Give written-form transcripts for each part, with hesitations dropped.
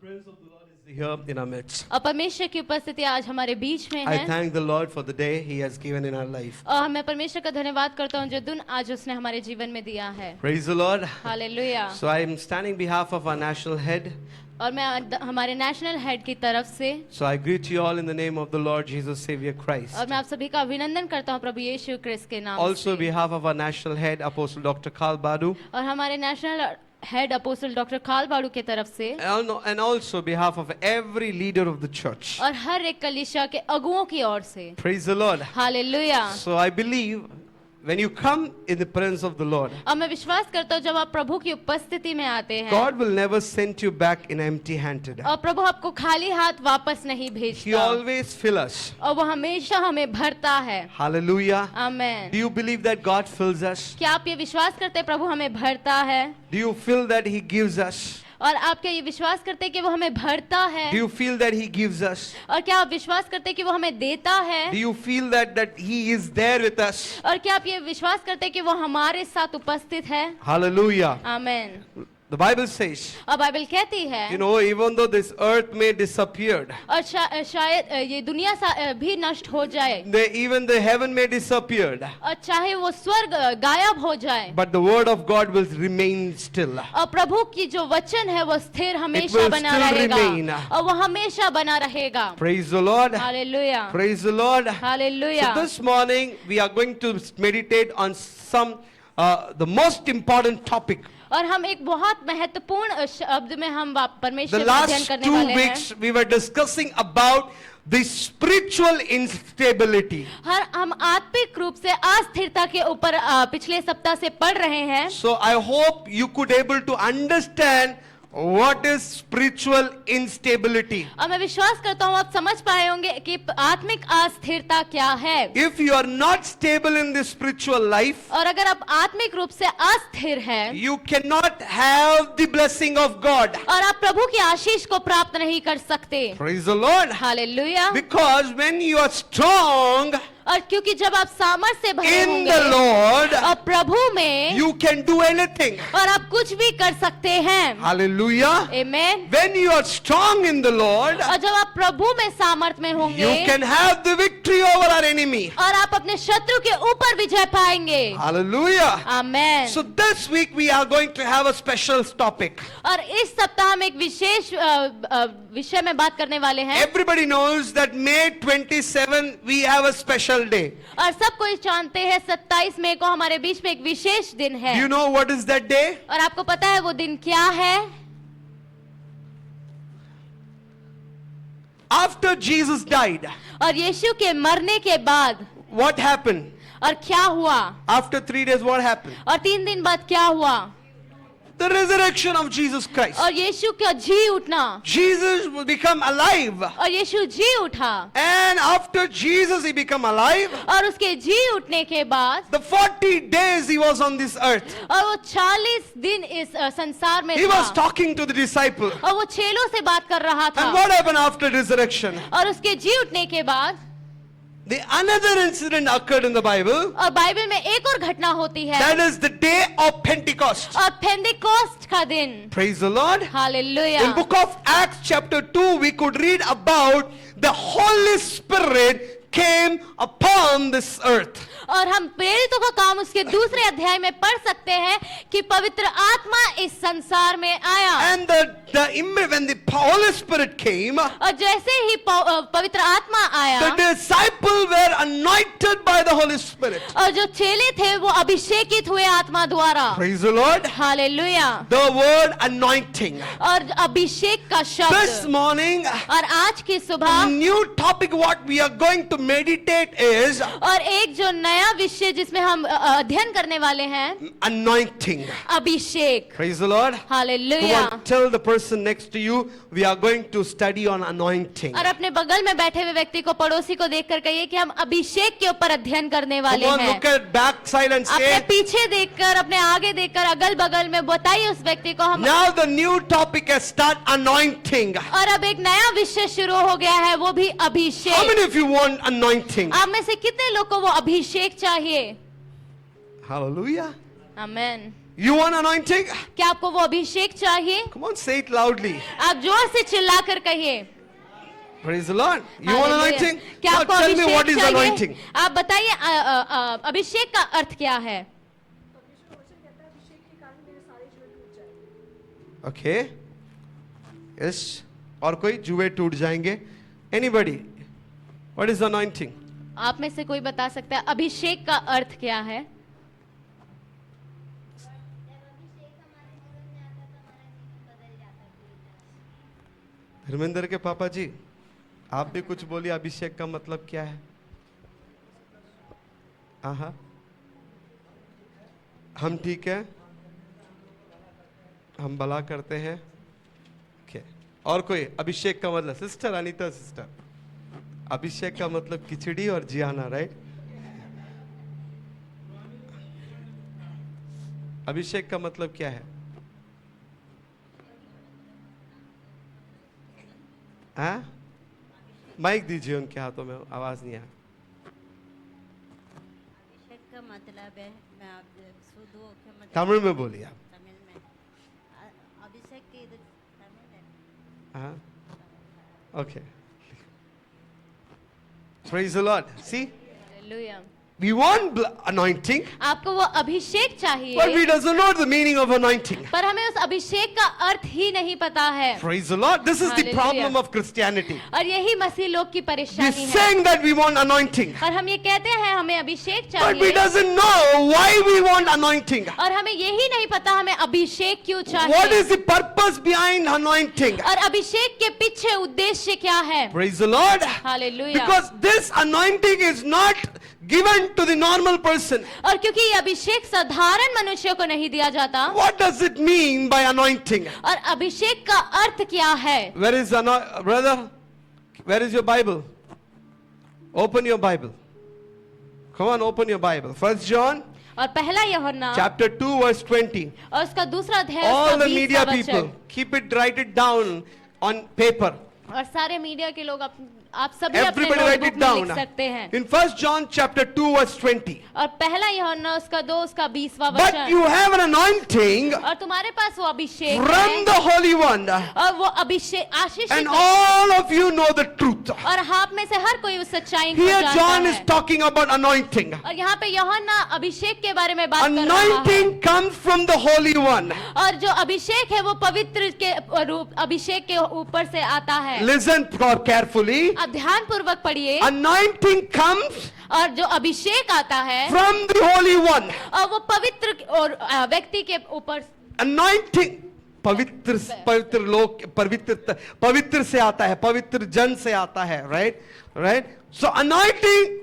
presence of the Lord is here in our midst. और परमेश्वर की उपस्थिति आज हमारे बीच में I है thank the Lord for the day He has given in our life. और मैं परमेश्वर का धन्यवाद करता हूँ जो दिन आज उसने हमारे जीवन में दिया है। Praise the Lord. Hallelujah. So I am standing behalf of our national head. और मैं हमारे नेशनल हेड की तरफ से So I greet you all in the name of the Lord Jesus Savior Christ. और मैं आप सभी का अभिनंदन करता हूँ प्रभु यीशु क्रिस्त के नाम Also से। behalf of our national head Apostle Dr. Karl Badu और हमारे नेशनल हेड अपोस्टल डॉक्टर काल बाड़ू की तरफ से and also behalf of every leader of the church. और हर एक कलीसिया के अगुओं की ओर से। Praise the Lord. Hallelujah. So I believe when you come in the presence of the Lord, और मैं विश्वास करता हूँ जब आप प्रभु की उपस्थिति में आते हैं God will never send you back in empty-handed. और प्रभु आपको खाली हाथ वापस नहीं He भेजता always fills us. और वो हमेशा हमें भरता है। Hallelujah. Amen. Do you believe that God fills us? क्या आप ये विश्वास करते हैं प्रभु हमें भरता है? Do you feel that He gives us? और आप क्या ये विश्वास करते हैं कि वो हमें भरता है? Do you feel that He gives us? और क्या आप विश्वास करते हैं कि वो हमें देता है? Do you feel that He is there with us? और क्या आप ये विश्वास करते हैं कि वो हमारे साथ उपस्थित है? Hallelujah. Amen. The Bible says, और बाइबल कहती है you know, even though this earth may disappear, और शायद ये दुनिया भी नष्ट हो जाए even the heaven may disappear, और चाहे वो स्वर्ग गायब हो जाए but the word of God will remain still. और प्रभु की जो वचन है वो स्थिर हमेशा will बना still रहेगा remain. और वो हमेशा बना रहेगा। Praise the Lord. Hallelujah. Praise the Lord. Hallelujah. So this morning we are going to meditate on the most important topic. और हम एक बहुत महत्वपूर्ण शब्द में हम परमेश्वर The का अध्ययन last करने 2 वाले weeks हैं। we were discussing about the spiritual instability. हम आत्मिक रूप से अस्थिरता के ऊपर पिछले सप्ताह से पढ़ रहे हैं। So I hope you could able to understand what is spiritual instability. और मैं विश्वास करता हूँ आप समझ पाए होंगे कि आत्मिक अस्थिरता क्या है। If you are not stable in the spiritual life, और अगर आप आत्मिक रूप से अस्थिर हैं, you cannot have the blessing of God. और आप प्रभु की आशीष को प्राप्त नहीं कर सकते। Praise the Lord. Hallelujah. Because when you are strong और क्योंकि जब आप सामर्थ्य से भरे in होंगे the Lord, और प्रभु में you can do anything. और आप कुछ भी कर सकते हैं। Hallelujah. Amen. When you are strong in the Lord, और जब आप प्रभु में सामर्थ्य में होंगे you can have the victory over our enemy. और आप अपने शत्रु के ऊपर विजय पाएंगे। Hallelujah. Amen. So this week we are going to have a special topic. और इस सप्ताह हम एक विशेष विषय में बात करने वाले हैं। Everybody knows that May 27 we have a special day. और सब कोई जानते हैं 27 मई को हमारे बीच में एक विशेष दिन है। Do you know what is that day? और आपको पता है वो दिन क्या है? After Jesus died, और यीशु के मरने के बाद what happened? और क्या हुआ? After 3 days, what happened? और 3 दिन बाद क्या हुआ? The resurrection of Jesus Christ. और यीशु का जी उठना। Jesus will become alive. और यीशु जी उठा। And after Jesus he become alive, और उसके जी उठने के बाद the 40 days he was on this earth. और वो 40 दिन इस संसार में He was था talking to the disciple. और वो चेलों से बात कर रहा And था। what happened after resurrection? और उसके जी उठने के बाद The another incident occurred in the Bible. और बाइबल में एक और घटना होती है That is the day of Pentecost. और पेंटिकोस्ट का दिन। Praise the Lord. Hallelujah. In book of Acts chapter 2 we could read about the Holy Spirit came upon this earth. और हम प्रेरितों का काम उसके दूसरे अध्याय में पढ़ सकते हैं कि पवित्र आत्मा इस संसार में आया। And when the Holy Spirit came, और जैसे ही पवित्र आत्मा आया the disciples were anointed by the Holy Spirit. और जो चेले थे वो अभिषेकित हुए आत्मा द्वारा। Praise the Lord. Hallelujah. The word anointing. और अभिषेक का This शब्द। morning, और आज की the सुबह new topic what we are going to meditate is और एक जो नया विषय जिसमें हम अध्ययन करने वाले हैं anointing. Abhishek. Praise the Lord. Hallelujah. Come on, tell the person next to you, we are going to study on anointing. और अपने बगल में बैठे हुए व्यक्ति को पड़ोसी को देखकर कहिए कि हम अभिषेक के ऊपर अध्ययन करने Come वाले on, हैं। look at back side and अपने say, पीछे देखकर अपने आगे देखकर अगल बगल में बताइए उस व्यक्ति को हम। now the new topic has start anointing. और अब एक नया विषय शुरू हो गया है वो भी How Abhishek. many of you want anointing? आप में से कितने लोग को वो अभिषेक चाहिए? Hallelujah. Amen. You want anointing? क्या आपको वो अभिषेक चाहिए? Come on, say it loudly. आप जोर से चिल्ला कर कहिए। Praise the Lord. You want Hallelujah. anointing? क्या Now आपको tell me what Abhishek is चाहिए? anointing. आप बताइए अभिषेक का अर्थ क्या है? Okay. Yes. और कोई जुए टूट जाएंगे? Anybody? What is anointing? आप में से कोई बता सकता है अभिषेक का अर्थ क्या है? धर्मेंद्र के पापा जी, आप भी कुछ बोलिए, अभिषेक का मतलब क्या है? आहा, हम ठीक है, हम भला करते हैं। Okay. और कोई? अभिषेक का मतलब, सिस्टर अनीता सिस्टर, अभिषेक का मतलब खिचड़ी और जियाना, राइट? अभिषेक का मतलब क्या है? हाँ? माइक दीजिए उनके हाथों में, आवाज नहीं आ। अभिषेक का मतलब है, मैं आप शुद्ध हो के मतलब तमिल में बोलिए आप। तमिल में अभिषेक की तमिल है। हाँ? Okay. Praise the Lord. See, hallelujah. we want anointing, आपको वो अभिषेक चाहिए, but we doesn't know the meaning of anointing. पर हमें उस अभिषेक का अर्थ ही नहीं पता है। Praise the Lord. This is the Hallelujah. problem of Christianity. और यही मसीह लोग की We're परेशानी है। saying that we want anointing, और हम ये कहते हैं हमें अभिषेक but we चाहिए, doesn't know why we want anointing. और हमें यही नहीं पता हमें अभिषेक क्यों What चाहिए, is the purpose behind anointing? और अभिषेक के पीछे उद्देश्य क्या है। Praise the Lord. Hallelujah. Because this anointing is not given to the normal person. और क्योंकि ये अभिषेक साधारण मनुष्य को नहीं दिया जाता। What does it mean by anointing? और अभिषेक का अर्थ क्या है? Where is brother? Where is your Bible? Open your Bible. Come on, open your Bible. 1 John और पहला यूहन्ना chapter 2 verse 20. और उसका दूसरा अध्याय All उसका the 20वां media वचन। people, keep it, write it down on paper. और सारे मीडिया के लोग आप सभी अपने Everybody write नोटबुक it में down. लिख सकते हैं। In 1 John chapter 2 verse 20. और पहला यूहन्ना उसका 2 उसका 20वां But वचन। you have an anointing और तुम्हारे पास वो अभिषेक from है, the Holy One, और वो अभिषेक आशीष and all of you know the truth. और आप में से हर कोई उस सच्चाई को Here जानता John is है। talking about anointing. और यहाँ पे यूहन्ना अभिषेक के बारे में बात कर रहा है। Anointing comes from the Holy One. और जो अभिषेक है वो पवित्र के रूप अभिषेक के ऊपर से आता है। Listen carefully. आप ध्यान पूर्वक पढ़िए। Anointing comes और जो अभिषेक आता है from the Holy One. और वो पवित्र और व्यक्ति के ऊपर Anointing पवित्र पवित्र लोग पवित्र से आता है, पवित्र जन से आता है, right? So anointing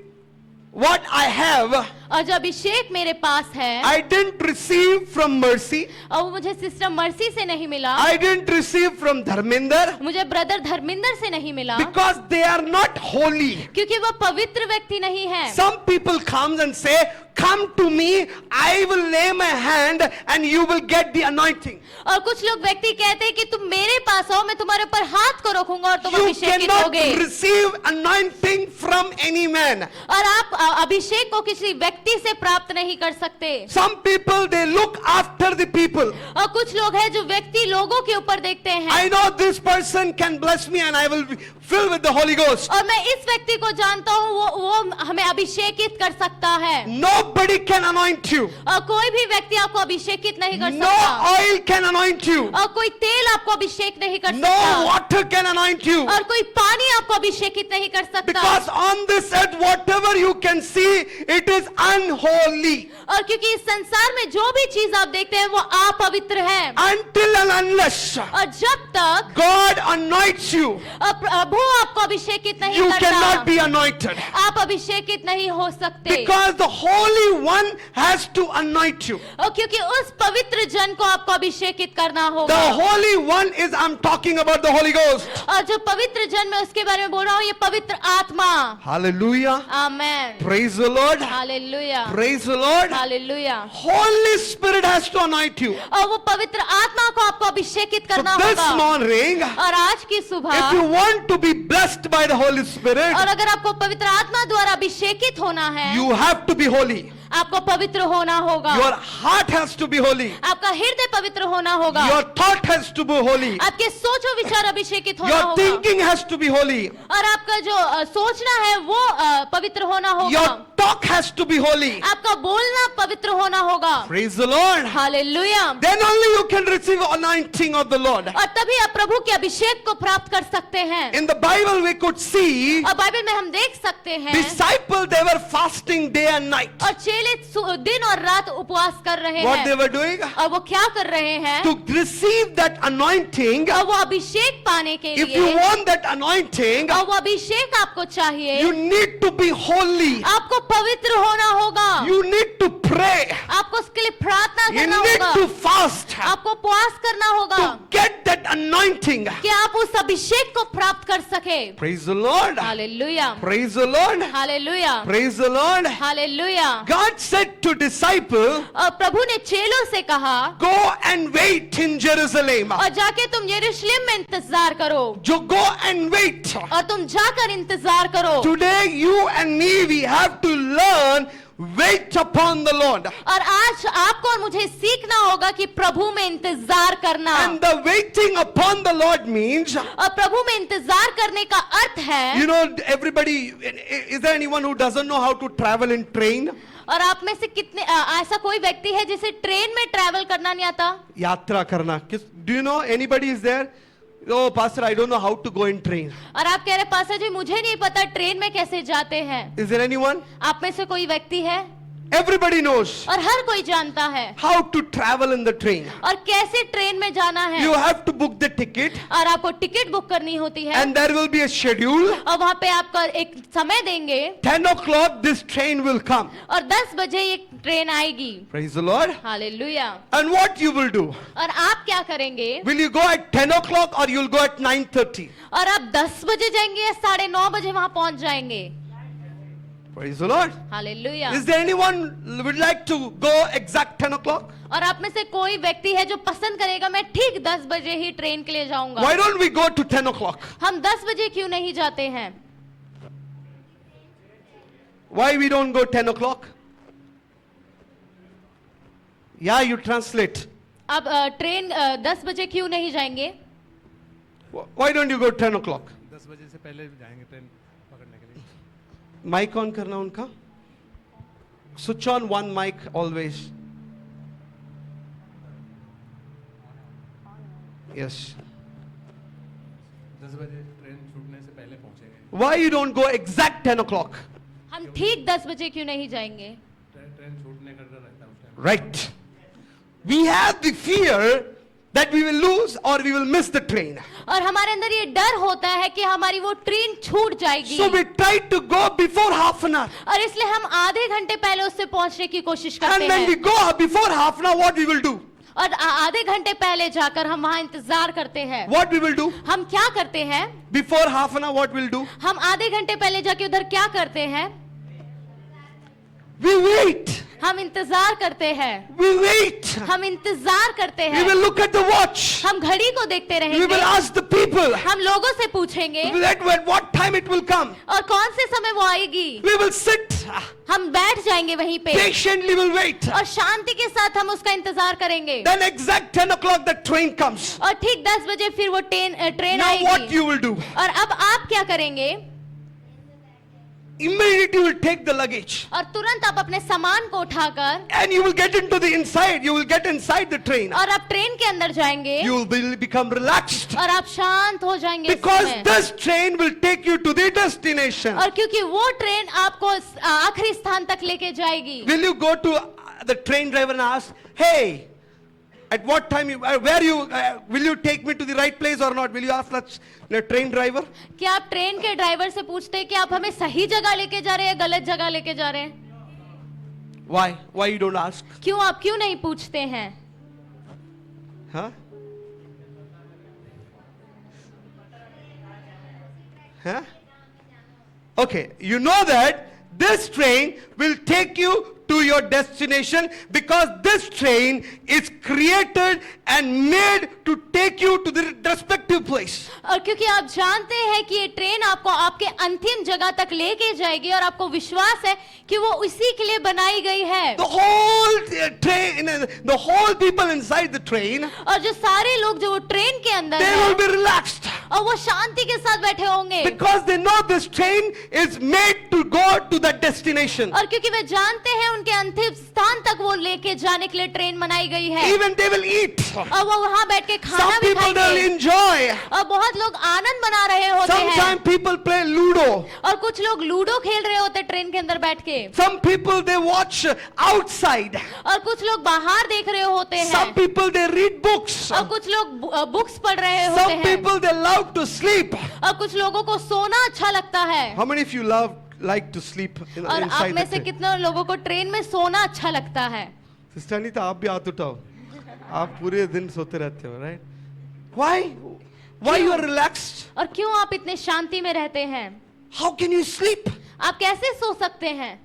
what I have, और जो अभिषेक मेरे पास है I didn't receive from Mercy. और वो मुझे सिस्टर मर्सी से नहीं मिला, I didn't receive from Dharminder, मुझे ब्रदर धर्मिंदर से नहीं मिला, because they are not holy. क्योंकि वो पवित्र व्यक्ति नहीं है। Some people comes and say, come to me, I will lay my hand and you will get the anointing. और कुछ लोग व्यक्ति कहते हैं कि तुम मेरे पास आओ, मैं तुम्हारे ऊपर हाथ को रखूंगा और तुम You अभिषेकित cannot होगे। receive anointing from any man. और आप अभिषेक को किसी व्यक्ति से प्राप्त नहीं कर सकते। Some people, they look after the people. और कुछ लोग हैं जो व्यक्ति लोगों के ऊपर देखते हैं। I know this person can bless me and I will be filled with the Holy Ghost. और मैं इस व्यक्ति को जानता हूँ, वो हमें अभिषेकित कर सकता है। Nobody can anoint you. और कोई भी व्यक्ति आपको अभिषेकित नहीं कर No सकता। oil can anoint you. और कोई तेल आपको अभिषेक नहीं कर No सकता। water can anoint you. और कोई पानी आपको अभिषेकित नहीं कर सकता। Because on this earth, whatever you can see, it is unholy. और क्योंकि इस संसार में जो भी चीज आप देखते हैं वो अपवित्र है। Until and unless और जब तक God anoints you, प्रभु आपको अभिषेकित नहीं you करता, cannot be anointed. आप अभिषेकित नहीं हो सकते। Because the Holy One has to anoint you. और क्योंकि उस पवित्र जन को आपको अभिषेकित करना The होगा। Holy One is, I'm talking about the Holy Ghost. और जो पवित्र जन मैं उसके बारे में बोल रहा हूँ, ये पवित्र आत्मा। Hallelujah. Amen. Praise the Lord. Hallelujah. Praise the Lord. Hallelujah. Holy Spirit has to anoint you. और वो पवित्र आत्मा को आपको अभिषेकित So करना this होगा। morning, और आज की if सुबह, you want to be blessed by the Holy Spirit, और अगर आपको पवित्र आत्मा द्वारा अभिषेकित होना है, you have to be holy. आपको पवित्र होना होगा, Your heart has to be holy. आपका हृदय पवित्र होना होगा, Your thought has to be holy. आपके सोचो विचार अभिषेकित होना Your होगा, thinking has to be holy. और आपका जो सोचना है वो पवित्र होना होगा, Your talk has to be holy. आपका बोलना पवित्र होना होगा। Praise the Lord. Hallelujah. Then only you can receive anointing of the Lord. और तभी आप प्रभु के अभिषेक को प्राप्त कर सकते हैं। In the Bible we could see और बाइबल में हम देख सकते हैं disciples, they were fasting day and night. और चेले दिन और रात उपवास कर रहे What they हैं, were doing? और वो क्या कर रहे हैं? To receive that anointing, और वो अभिषेक पाने के if you लिए, want that anointing, और वो अभिषेक आपको चाहिए, you need to be holy. आपको पवित्र होना होगा, You need to pray. आपको उसके लिए प्रार्थना You करना need होगा, to fast आपको उपवास करना होगा to get that anointing. कि आप उस अभिषेक को प्राप्त कर सके। Praise the Lord. Hallelujah, Praise the Lord. Hallelujah, Praise the Lord. Hallelujah. God said to disciple, और प्रभु ने चेलों से कहा, go and wait in Jerusalem. और जाके तुम यरूशलेम में इंतजार करो, Go and wait. और तुम जाकर इंतजार करो। Today you and me, we have to learn, wait upon the Lord. और आज आपको और मुझे सीखना होगा कि प्रभु में इंतजार करना, And the waiting upon the Lord means, और प्रभु में इंतजार करने का अर्थ है, you know, everybody, is there anyone who doesn't know how to travel in train? और आप में से कितने ऐसा कोई व्यक्ति है जिसे ट्रेन में ट्रैवल करना नहीं आता? यात्रा करना. Do you know anybody is there? Oh, Pastor, I don't know how to go in train. और आप कह रहे पास्टर जी मुझे नहीं पता ट्रेन में कैसे जाते हैं। Is there anyone? आप में से कोई व्यक्ति है? Everybody knows और हर कोई जानता है how to travel in the train. और कैसे ट्रेन में जाना है, You have to book the ticket, और आपको टिकट बुक करनी होती है, and there will be a schedule. और वहाँ पे आपका एक समय देंगे, 10 o'clock this train will come. और 10 बजे ये ट्रेन आएगी। Praise the Lord. Hallelujah. And what you will do? और आप क्या करेंगे? Will you go at 10 o'clock or you'll go at 9:30? और आप 10 बजे जाएंगे या 9:30 बजे वहां पहुंच जाएंगे? Praise the Lord. Hallelujah. Is there anyone would like to go exact 10 o'clock? और आप में से कोई व्यक्ति है जो पसंद करेगा मैं ठीक 10 बजे ही ट्रेन के लिए जाऊंगा? Why don't we go to 10 o'clock? हम 10 बजे क्यों नहीं जाते हैं? Why we don't go 10 o'clock? Yeah, you translate. अब ट्रेन 10 बजे क्यों नहीं जाएंगे? Why don't you go 10 o'clock? 10 बजे से पहले जाएंगे ट्रेन पकड़ने के लिए। माइक ऑन करना उनका. Switch on one mic always. Yes. 10 बजे ट्रेन छूटने से पहले पहुंचेंगे। Why you don't go exact 10 o'clock? हम ठीक 10 बजे क्यों नहीं जाएंगे? ट्रेन छूटने का डर रहता है उस time. Right. We have the fear that we will lose or we will miss the train. और हमारे अंदर ये डर होता है कि हमारी वो ट्रेन छूट जाएगी, So we try to go before half an hour. और इसलिए हम आधे घंटे पहले उससे पहुंचने की कोशिश करते And when we हैं, go before half an hour, what we will do? और आधे घंटे पहले जाकर हम वहां इंतजार करते हैं। What we will do? हम क्या करते हैं? Before half an hour, what we'll do? हम आधे घंटे पहले जाके उधर क्या करते हैं? We wait. हम इंतजार करते हैं, We wait. हम इंतजार करते We हैं, will look at the watch. हम घड़ी को देखते We will रहेंगे, ask the people हम लोगों से पूछेंगे at what time it will come. और कौन से समय वो आएगी। We will sit. हम बैठ जाएंगे वहीं पे Patiently will wait. और शांति के साथ हम उसका इंतजार करेंगे, Then exact 10 o'clock the train comes. और ठीक 10 बजे फिर वो ट्रेन Now what आएगी। you will do? और अब आप क्या करेंगे? Immediately you will take the luggage. और तुरंत आप अपने सामान को उठाकर And you will get into the inside. You will get inside the train. और आप ट्रेन के अंदर जाएंगे, You will become relaxed. और आप शांत हो जाएंगे इस Because समय। this train will take you to the destination. और क्योंकि वो ट्रेन आपको आखिरी स्थान तक लेके जाएगी। Will you go to the train driver and ask, hey, at what time will you take me to the right place or not? Will you ask the train driver? क्या आप ट्रेन के driver से पूछते हैं कि आप हमें सही जगह लेके जा रहे हैं, गलत जगह लेके जा रहे हैं? Why? Why you don't ask? क्यों आप क्यों नहीं पूछते हैं? Huh? Huh? Okay, you know that this train will take you to your destination, because this train is created and made to take you to the respective place. और क्योंकि आप जानते हैं कि ये ट्रेन आपको आपके अंतिम जगह तक लेके जाएगी और आपको विश्वास है कि वो उसी के लिए बनाई गई है। The whole train, the whole people inside the train, और जो सारे लोग जो वो ट्रेन के अंदर they हैं, will be relaxed, और वो शांति के साथ बैठे होंगे, because they know this train is made to go to the destination. और क्योंकि वे जानते हैं उनके अंतिम स्थान तक वो लेके जाने के लिए ट्रेन बनाई गई है। Even they will eat. और वो वहाँ बैठ के खाना Some भी people they will खाएंगे, enjoy. और बहुत लोग आनंद मना रहे होते हैं, Sometimes people play Ludo. और कुछ लोग लूडो खेल रहे होते हैं ट्रेन के अंदर बैठ के, Some people they watch outside. और कुछ लोग बाहर देख रहे होते हैं, Some people they read books. और कुछ लोग बुक्स पढ़ रहे होते Some हैं, people they love to sleep. और कुछ लोगों को सोना अच्छा लगता है। How many of you like to sleep और आप inside में the से train? कितने लोगों को ट्रेन में सोना अच्छा लगता है? सिस्टर अनीता, आप भी हाथ उठाओ। आप पूरे दिन सोते रहते हो, right? Why you are relaxed? और क्यों आप इतने शांति में रहते हैं? How can you sleep? आप कैसे सो सकते हैं?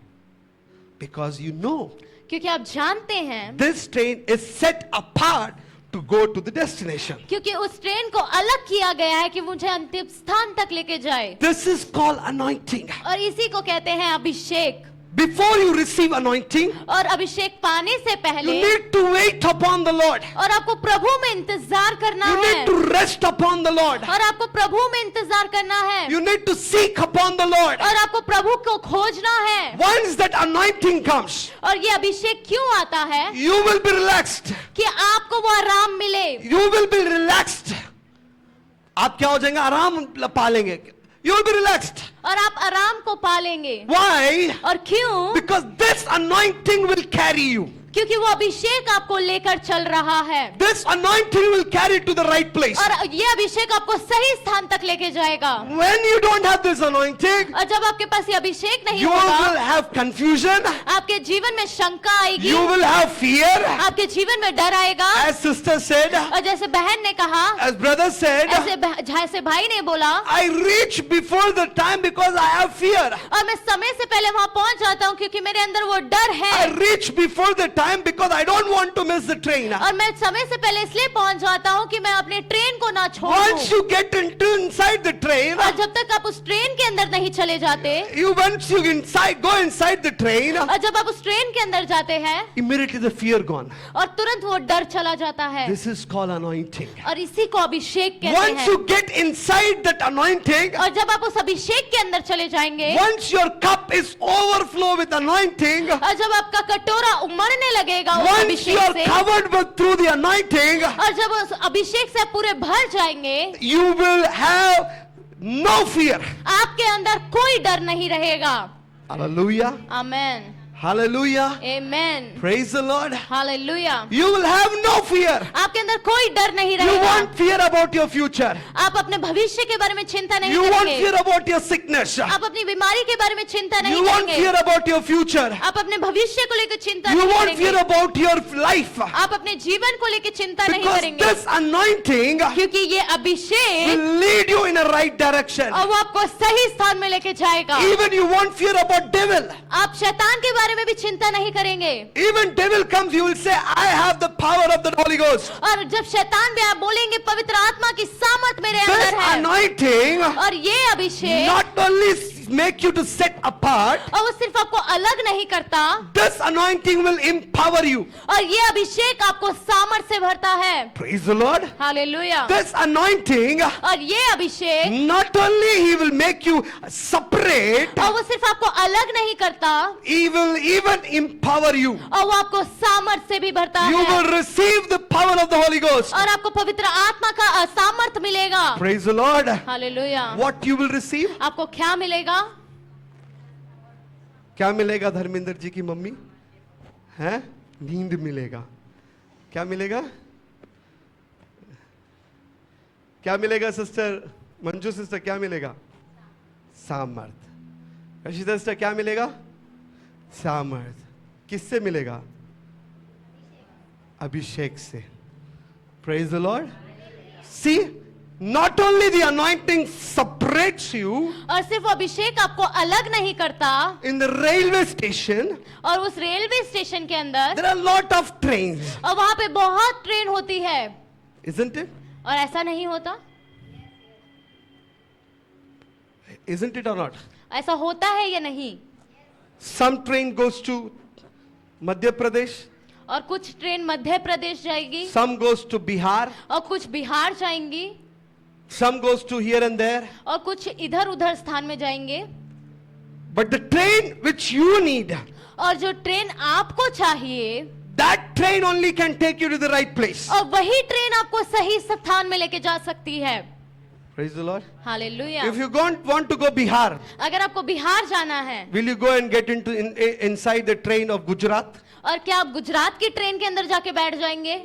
Because you know क्योंकि आप जानते हैं this train is set apart to go to the destination. क्योंकि उस ट्रेन को अलग किया गया है कि मुझे अंतिम स्थान तक लेके जाए, This is called anointing. और इसी को कहते हैं अभिषेक। Before you receive anointing, और अभिषेक पाने से you पहले need to wait upon the Lord. और आपको प्रभु में इंतजार करना You है, need to rest upon the Lord. और आपको प्रभु में इंतजार करना है, You need to seek upon the Lord. और आपको प्रभु को खोजना है। Once that anointing comes, और ये अभिषेक क्यों आता है? you will be relaxed. कि आपको वो आराम मिले, You will be relaxed. आप क्या हो जाएंगे? आराम पालेंगे. You will be relaxed. और आप आराम को पालेंगे। Why? और क्यों? Because this anointing will carry you. क्योंकि वो अभिषेक आपको लेकर चल रहा है, This anointing will carry to the right place. और ये अभिषेक आपको सही स्थान तक लेके जाएगा। When you don't have this anointing, और जब आपके पास ये अभिषेक नहीं you will होगा, have confusion. आपके जीवन में शंका आएगी, You will have fear. आपके जीवन में डर आएगा। As sister said, और जैसे बहन ने कहा, as brother said, जैसे भाई ने बोला, I reach before the time because I have fear. और मैं समय से पहले वहां पहुंच जाता हूँ क्योंकि मेरे अंदर वो डर I है, reach before the time because I don't want to miss the train. और मैं समय से पहले इसलिए पहुंच जाता हूँ कि मैं अपने ट्रेन को ना छोड़ Once दूं। you get inside the train, और जब तक आप उस ट्रेन के अंदर नहीं चले जाते, once you go inside the train, और जब आप उस ट्रेन के अंदर जाते हैं, immediately the fear gone. और तुरंत वो डर चला जाता है, This is called anointing. और इसी को अभिषेक कहते Once हैं। you get inside that anointing, और जब आप उस अभिषेक के अंदर चले जाएंगे, once your cup is overflow with anointing, और जब आपका कटोरा उमड़ने लगेगा उस once you अभिषेक are से, covered through the anointing, और जब उस अभिषेक से आप पूरे भर जाएंगे, you will have no fear. आपके अंदर कोई डर नहीं रहेगा। Hallelujah. Amen, Hallelujah. Amen, Praise the Lord. Hallelujah. You will have no fear. आपके अंदर कोई डर नहीं You रहेगा। won't fear about your future. आप अपने भविष्य के बारे में चिंता नहीं You won't fear करेंगे, about your sickness. आप अपनी बीमारी के बारे में चिंता नहीं You won't करेंगे, fear about your future. आप अपने भविष्य को लेकर चिंता You नहीं won't fear करेंगे, about your life. आप अपने जीवन को लेकर चिंता नहीं Because करेंगे, this anointing क्योंकि ये अभिषेक will lead you in a right direction. और वो आपको सही स्थान में लेके जाएगा। Even you won't fear about devil. आप शैतान के बारे में भी चिंता नहीं करेंगे, Even devil comes, you will say, I have the power of the Holy Ghost. और जब शैतान भी आप बोलेंगे पवित्र आत्मा की सामर्थ मेरे This अंदर है, anointing और ये अभिषेक not only make you to set apart, और वो सिर्फ आपको अलग नहीं करता, this anointing will empower you. और ये अभिषेक आपको सामर्थ से भरता है। Praise the Lord. Hallelujah. This anointing, और ये अभिषेक, not only he will make you separate, और वो सिर्फ आपको अलग नहीं करता, he will even empower you. और वो आपको सामर्थ से भी भरता You है, will receive the power of the Holy Ghost. और आपको पवित्र आत्मा का सामर्थ मिलेगा। Praise the Lord. Hallelujah. What you will receive? आपको क्या मिलेगा? क्या मिलेगा धर्मेंद्र जी की मम्मी? हैं? नींद मिलेगा। क्या मिलेगा? क्या मिलेगा सिस्टर मंजू सिस्टर? क्या मिलेगा? सामर्थ। कशिता सिस्टर क्या मिलेगा? सामर्थ। किससे मिलेगा? अभिषेक से। Praise the Lord. See, not only the anointing separates separates you और सिर्फ वो अभिषेक आपको अलग नहीं करता, in the railway station, और उस रेलवे स्टेशन के अंदर there are a lot of trains, और वहां पे बहुत ट्रेन होती है, isn't it? और ऐसा नहीं होता? Isn't it or not? ऐसा होता है या नहीं? Some train goes to Madhya Pradesh, और कुछ ट्रेन मध्य प्रदेश जाएगी, some goes to Bihar, और कुछ बिहार जाएंगी, some goes to here and there. और कुछ इधर उधर स्थान में जाएंगे। But the train which you need, और जो ट्रेन आपको चाहिए, that train only can take you to the right place. और वही ट्रेन आपको सही स्थान में लेके जा सकती है। Praise the Lord. Hallelujah. If you don't want to go Bihar, अगर आपको बिहार जाना है, will you go and get into inside the train of Gujarat? और क्या आप गुजरात की ट्रेन के अंदर जाके बैठ जाएंगे?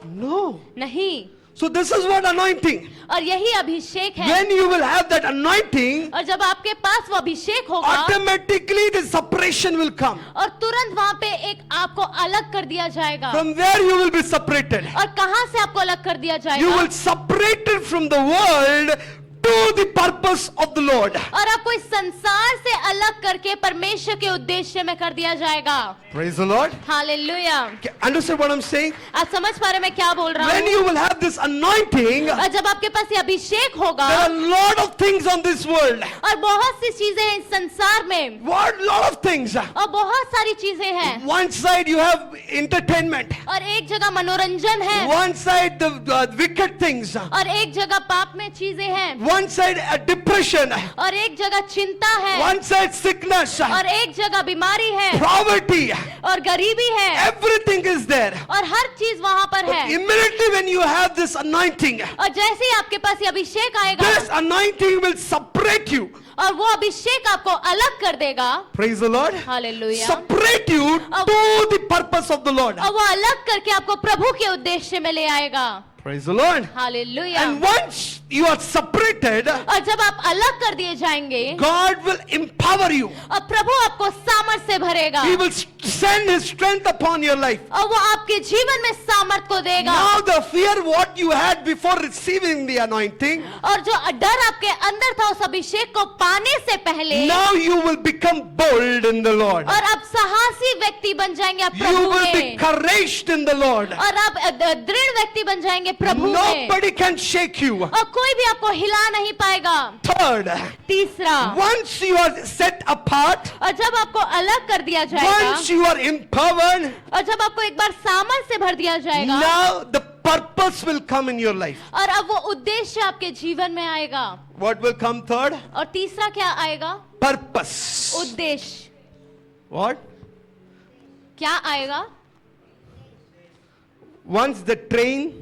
No. नहीं। So this is what anointing. और यही अभिषेक है। When you will have that anointing, और जब आपके पास वो अभिषेक होगा, automatically the separation will come. और तुरंत वहां पे एक आपको अलग कर दिया जाएगा। From where you will be separated. और कहां से आपको अलग कर दिया You जाएगा? will separate it from the world to the purpose of the Lord. और आपको इस संसार से अलग करके परमेश्वर के उद्देश्य में कर दिया जाएगा। Praise the Lord. Hallelujah. Understand what I'm saying? आप समझ पा रहे हैं मैं क्या बोल रहा When हूँ? you will have this anointing, और जब आपके पास ये अभिषेक होगा, there are a lot of things on this world. और बहुत सी चीजें हैं इस संसार में, What lot of things. और बहुत सारी चीजें हैं। One side you have entertainment. और एक जगह मनोरंजन है, One side the wicked things. और एक जगह पाप में चीजें हैं, One side a depression. और एक जगह चिंता है, One side sickness. और एक जगह बीमारी है, Poverty. और गरीबी है, Everything is there. और हर चीज वहां पर But है। immediately when you have this anointing, और जैसे ही आपके पास ये अभिषेक आएगा, this anointing will separate you. और वो अभिषेक आपको अलग कर देगा। Praise the Lord. Hallelujah. Separate you to the purpose of the Lord. और वो अलग करके आपको प्रभु के उद्देश्य में ले आएगा। Praise the Lord. Hallelujah. And once you are separated, और जब आप अलग कर दिए जाएंगे, God will empower you. और प्रभु आपको सामर्थ से भरेगा, He will send His strength upon your life. और वो आपके जीवन में सामर्थ को देगा। Now the fear what you had before receiving the anointing, और जो डर आपके अंदर था उस अभिषेक को पाने से पहले, now you will become bold in the Lord. और आप साहसी व्यक्ति बन जाएंगे आप You प्रभु will be में, courageous in the Lord. और आप दृढ़ व्यक्ति बन जाएंगे प्रभु में, Nobody can shake you. और कोई भी आपको हिला नहीं पाएगा। Third, तीसरा, once you are set apart, और जब आपको अलग कर दिया जाएगा, once you are empowered, और जब आपको एक बार सामर्थ से भर दिया जाएगा, now the purpose will come in your life. और अब वो उद्देश्य आपके जीवन में आएगा। What will come third? और तीसरा क्या आएगा? Purpose. उद्देश्य। What? क्या आएगा? Once the train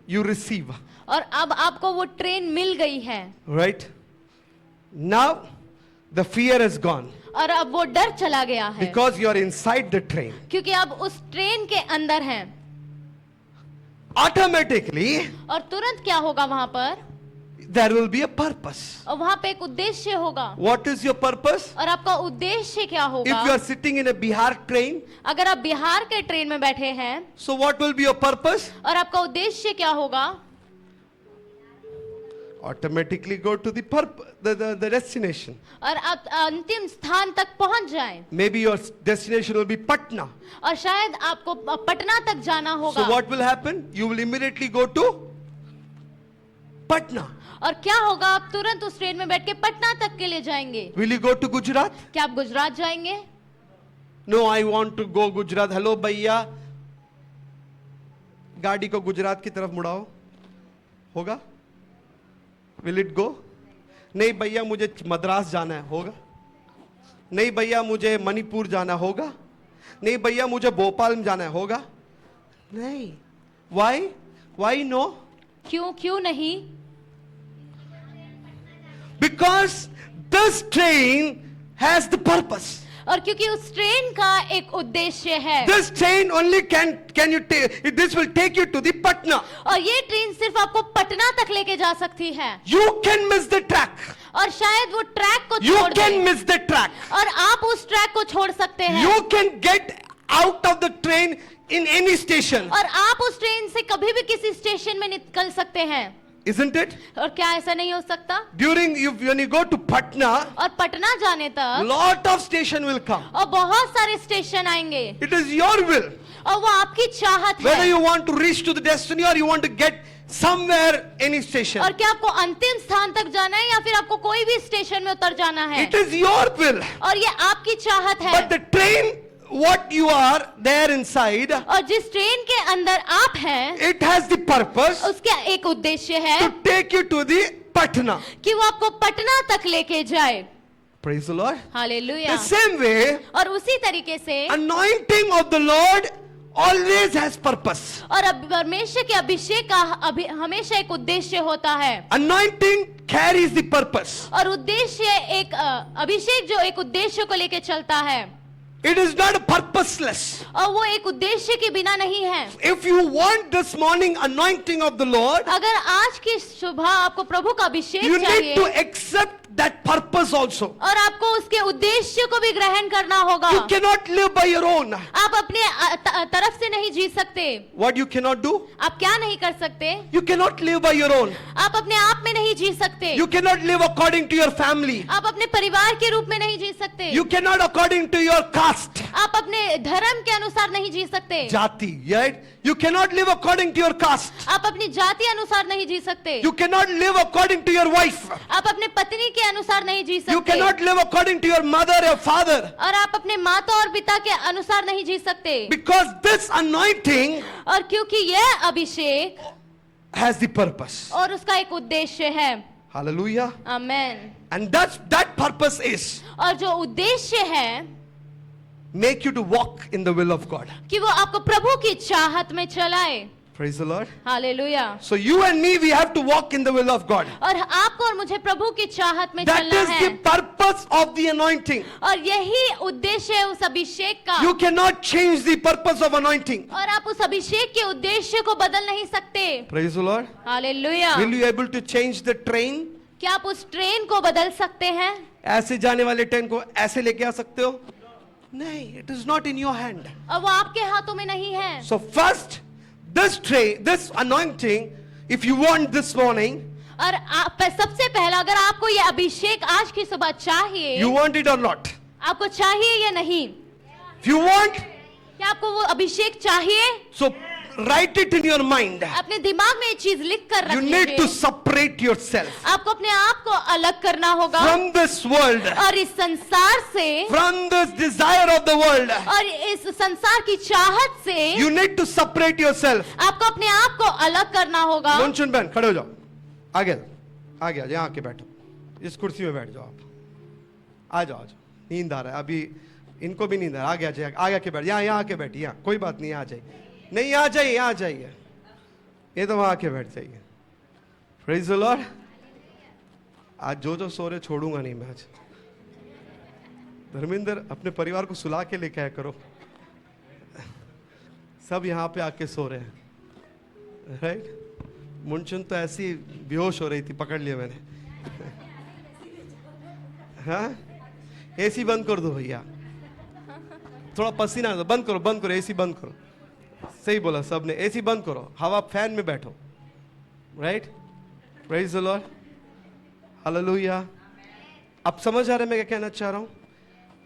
you receive, और अब आपको वो ट्रेन मिल गई है, right? Now the fear is gone और अब वो डर चला गया है, because you are inside the train. क्योंकि अब उस ट्रेन के अंदर हैं। Automatically और तुरंत क्या होगा वहां पर? there will be a purpose. और वहां पे एक उद्देश्य होगा। What is your purpose? और आपका उद्देश्य क्या If होगा? you are sitting in a Bihar train, अगर आप बिहार के ट्रेन में बैठे हैं, so what will be your purpose? और आपका उद्देश्य क्या होगा? Automatically go to the the destination. और आप अंतिम स्थान तक पहुंच जाएं, Maybe your destination will be Patna. और शायद आपको पटना तक जाना होगा। So what will happen? You will immediately go to Patna. और क्या होगा? आप तुरंत उस ट्रेन में बैठ के पटना तक के लिए जाएंगे। Will you go to Gujarat? क्या आप गुजरात जाएंगे? No, I want to go Gujarat. Hello भैया, गाड़ी को गुजरात की तरफ मुड़ाओ, होगा? Will it go? नहीं भैया मुझे मद्रास जाना है, होगा? नहीं भैया मुझे मणिपुर जाना होगा? नहीं भैया मुझे भोपाल में जाना है, होगा? नहीं. Why? Why no? क्यों नहीं? Because this train has the purpose. और क्योंकि उस ट्रेन का एक उद्देश्य है। This train only can you take, this will take you to the Patna. और ये ट्रेन सिर्फ आपको पटना तक लेके जा सकती है। You can miss the track. और शायद वो ट्रैक को You छोड़ can they, miss the track. और आप उस ट्रैक को छोड़ सकते हैं। You can get out of the train in any station. और आप उस ट्रेन से कभी भी किसी स्टेशन में निकल सकते हैं। Isn't it? और क्या ऐसा नहीं हो सकता? When you go to Patna, और पटना जाने तक lot of station will come. और बहुत सारे स्टेशन आएंगे It is your will. और वो आपकी चाहत Whether है। you want to reach to the destiny or you want to get somewhere, any station. और क्या आपको अंतिम स्थान तक जाना है या फिर आपको कोई भी स्टेशन में उतर जाना है? It is your will. और ये आपकी चाहत है। But the train, what you are there inside, और जिस ट्रेन के अंदर आप हैं, it has the purpose उसका एक उद्देश्य है to take you to the Patna. कि वो आपको पटना तक लेके जाए। Praise the Lord. Hallelujah. The same way, और उसी तरीके से anointing of the Lord always has purpose. और परमेश्वर के अभिषेक का हमेशा एक उद्देश्य होता है। Anointing carries the purpose. और उद्देश्य एक अभिषेक जो एक उद्देश्य को लेके चलता है It is not purposeless. और वो एक उद्देश्य के बिना नहीं है। If you want this morning anointing of the Lord, अगर आज की सुबह आपको प्रभु का अभिषेक you need चाहिए to accept that purpose also. और आपको उसके उद्देश्य को भी ग्रहण करना होगा। You cannot live by your own. आप अपने तरफ से नहीं जी सकते। What you cannot do? आप क्या नहीं कर सकते? You cannot live by your own. आप अपने आप में नहीं जी सकते। You cannot live according to your family. आप अपने परिवार के रूप में नहीं जी सकते। You cannot according to your caste. आप अपने धर्म के अनुसार नहीं जी सकते। Jati, right? You cannot live according to your caste. आप अपनी जाति अनुसार नहीं जी सकते। You cannot live according to your wife. आप अपने पत्नी के अनुसार नहीं जी You सकते। cannot live according to your mother or father. और आप अपने माता और पिता के अनुसार नहीं जी सकते। Because this anointing और क्योंकि यह अभिषेक has the purpose. और उसका एक उद्देश्य है। Hallelujah. Amen. And that purpose is और जो उद्देश्य है make you to walk in the will of God. कि वो आपको प्रभु की चाहत में चलाए। Praise the Lord. Hallelujah. So you and me, we have to walk in the will of God. और आपको और मुझे प्रभु की चाहत में That चलना is है। the purpose of the anointing. और यही उद्देश्य है उस अभिषेक का। You cannot change the purpose of anointing. और आप उस अभिषेक के उद्देश्य को बदल नहीं सकते। Praise the Lord. Hallelujah. Will you able to change the train? क्या आप उस ट्रेन को बदल सकते हैं? ऐसे जाने वाले ट्रेन को ऐसे लेके आ सकते हो? नहीं, it is not in your hand. और वो आपके हाथों में नहीं है। So first, this anointing, if you want this morning, और सबसे पहला अगर आपको ये अभिषेक आज की सुबह चाहिए, you want it or not? आपको चाहिए या नहीं? If you want, क्या आपको वो अभिषेक चाहिए? so write it in your mind. अपने दिमाग में ये चीज लिख कर रख You need to लीजिए। separate yourself आपको अपने आप को अलग करना होगा from this world, और इस संसार से from this desire of the world. और इस संसार की चाहत से You need to separate yourself. आपको अपने आप को अलग करना होगा। मुंचुन बहन खड़े हो जाओ, आगे यहाँ आके बैठो, इस कुर्सी में बैठ जाओ आप। आ जाओ नींद आ रहा है अभी, इनको भी नींद आ रहा है। आगे आके बैठ, यहाँ आके बैठिए, यहाँ कोई बात नहीं, आ जाइए। नहीं आ जाइए, यहाँ आ जाइए, ये तो वहाँ आके बैठ जाइए। Praise the Lord. आज जो सो रहे छोड़ूंगा नहीं मैं आज। धर्मेंद्र अपने परिवार को सुला के लेके आया करो, सब यहाँ पे आके सो रहे हैं, राइट? मुंचुन तो ऐसी बेहोश हो रही थी, पकड़ लिया मैंने। हाँ, एसी बंद कर दो भैया, थोड़ा पसीना बंद करो, एसी बंद करो। सही बोला सबने, एसी बंद करो, हवा फैन में बैठो, right? Praise the Lord, hallelujah. अब समझ आ रहा है मैं क्या कहना चाह रहा हूं?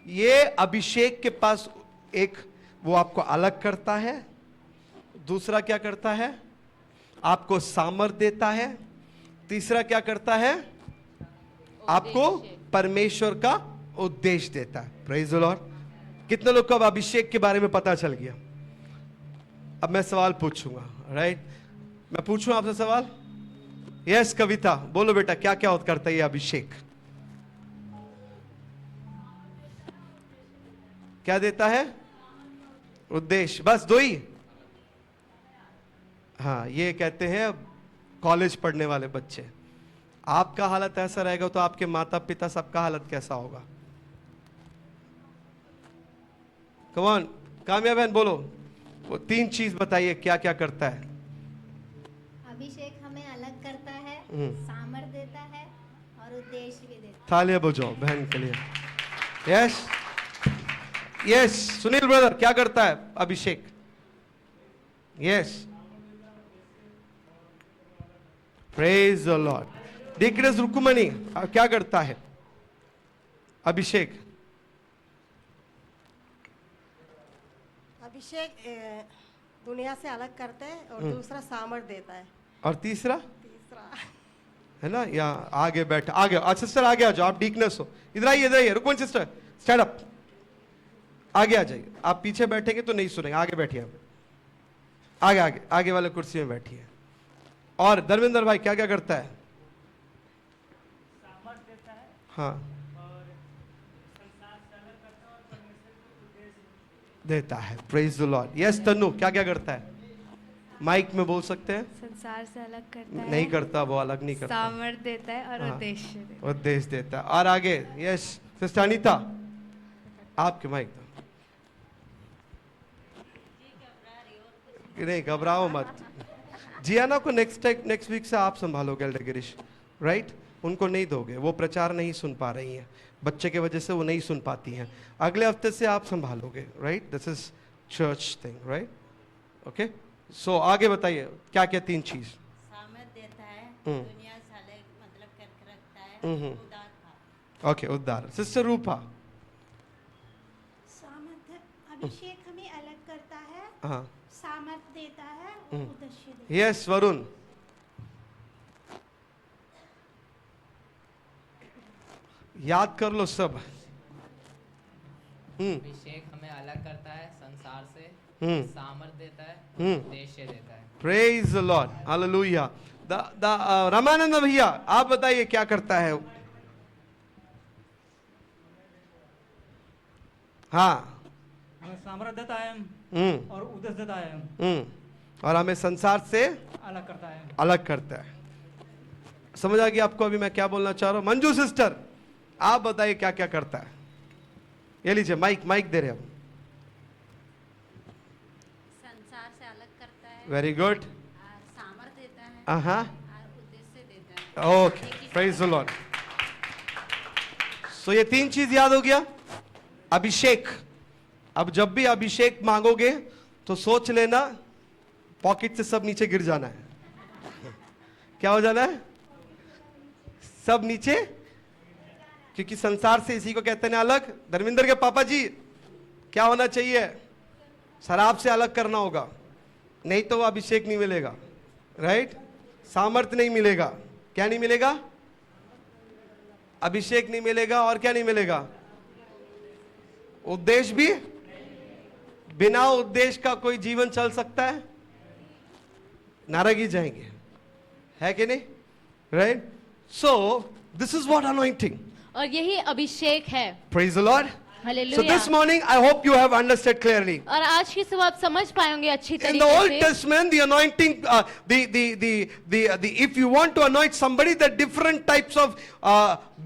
ये अभिषेक के पास एक, वो आपको अलग करता है, दूसरा क्या करता है? आपको सामर्थ देता है, तीसरा क्या करता है? आपको परमेश्वर का उद्देश्य देता है। Praise the Lord. कितने लोग को अब अभिषेक के बारे में पता चल गया? अब मैं सवाल पूछूंगा, राइट? मैं पूछूं आपसे सवाल? यस कविता, बोलो बेटा, क्या क्या करता है ये अभिषेक? क्या देता है? उद्देश्य, बस दो ही। हाँ, ये कहते हैं कॉलेज पढ़ने वाले बच्चे। आपका हालत ऐसा रहेगा तो आपके माता पिता सबका हालत कैसा होगा? कम ऑन, कामयाब बहन बोलो, वो तीन चीज बताइए क्या क्या करता है। अभिषेक हमें अलग करता है, सामर्थ देता है और उद्देश्य भी देता तालियां बजाओ बहन के लिए। यस यस, सुनील ब्रदर क्या करता है Abhishek? Yes, praise the Lord. Deaconess Rukmani क्या करता है? अभिषेक। अभिषेक दुनिया से अलग करता है और दूसरा सामर्थ देता है। और तीसरा तीसरा है ना, यहाँ आगे बैठ, आगे सिस्टर आगे आ जाओ, आप डीकनेस हो, इधर आइए रुकमणी सिस्टर, स्टैंड अप, आगे आ जाइए। आप पीछे बैठेंगे तो नहीं सुनेंगे, आगे बैठिए आप, आगे आगे आगे वाले कुर्सी में बैठिए। और धर्मेंद्र भाई क्या क्या करता है? हाँ, देता है। Praise the Lord. Yes Tannu क्या क्या करता है? माइक में बोल सकते हैं। संसार से अलग करता है, नहीं करता, वो अलग नहीं करता, सामर्थ देता है और हाँ। उद्देश्य देता उद्देश्य देता है। और आगे यस सिस्टर अनीता, आपके माइक दो। नहीं घबराओ मत। जियाना को नेक्स्ट वीक से आप संभालोगे एल्डर गिरीश, राइट? उनको नहीं दोगे, वो प्रचार नहीं सुन पा रही हैं, बच्चे के वजह से वो नहीं सुन पाती हैं। अगले हफ्ते से आप संभालोगे, right? This is church thing, right? Okay, so आगे बताइए क्या क्या 3 चीज। सामर्थ देता है, दुनिया से अलग मतलब करके रखता है, उदार भाव। ओके, उद्धार। सिस्टर रूपा। सामर्थ अभिषेक हमें अलग करता है, हाँ, सामर्थ देता है और उद्देश्य देता है। यस वरुण। याद कर लो सब। अभिषेक हमें अलग करता है संसार से, सामर्थ देता है, उद्देश्य देता है। Praise the Lord, hallelujah. Ramanand भैया आप बताइए क्या करता है? हाँ, हमें सामर्थ देता है और उद्देश्य देता है और हमें संसार से अलग करता है। अलग करता है। समझ आ गया आपको अभी मैं क्या बोलना चाह रहा हूं? मंजू सिस्टर आप बताइए क्या क्या करता है? ये लीजिए माइक दे रहे हम। संसार से अलग करता है, वेरी गुड। और सामर्थ देता है, हाँ, और उद्देश्य देता है। Okay, praise the Lord. So ये 3 चीज याद हो गया। अभिषेक, अब जब भी अभिषेक मांगोगे तो सोच लेना पॉकेट से सब नीचे गिर जाना है। क्या हो जाना है? सब नीचे, क्योंकि संसार से इसी को कहते हैं अलग। धर्मेंद्र के पापा जी क्या होना चाहिए? शराब से अलग करना होगा, नहीं तो वो अभिषेक नहीं मिलेगा, राइट? सामर्थ नहीं मिलेगा। क्या नहीं मिलेगा? अभिषेक नहीं मिलेगा। और क्या नहीं मिलेगा? उद्देश्य भी। बिना उद्देश्य का कोई जीवन चल सकता है? नारागी जाएंगे, है कि नहीं? Right? So this is what anointing, और यही अभिषेक है। Praise the Lord. So hallelujah. this morning I hope you have understood clearly. और आज की सुबह आप समझ पाएंगे अच्छी In the तरीके Old से। Testament, the anointing, if you want to anoint somebody, the different types of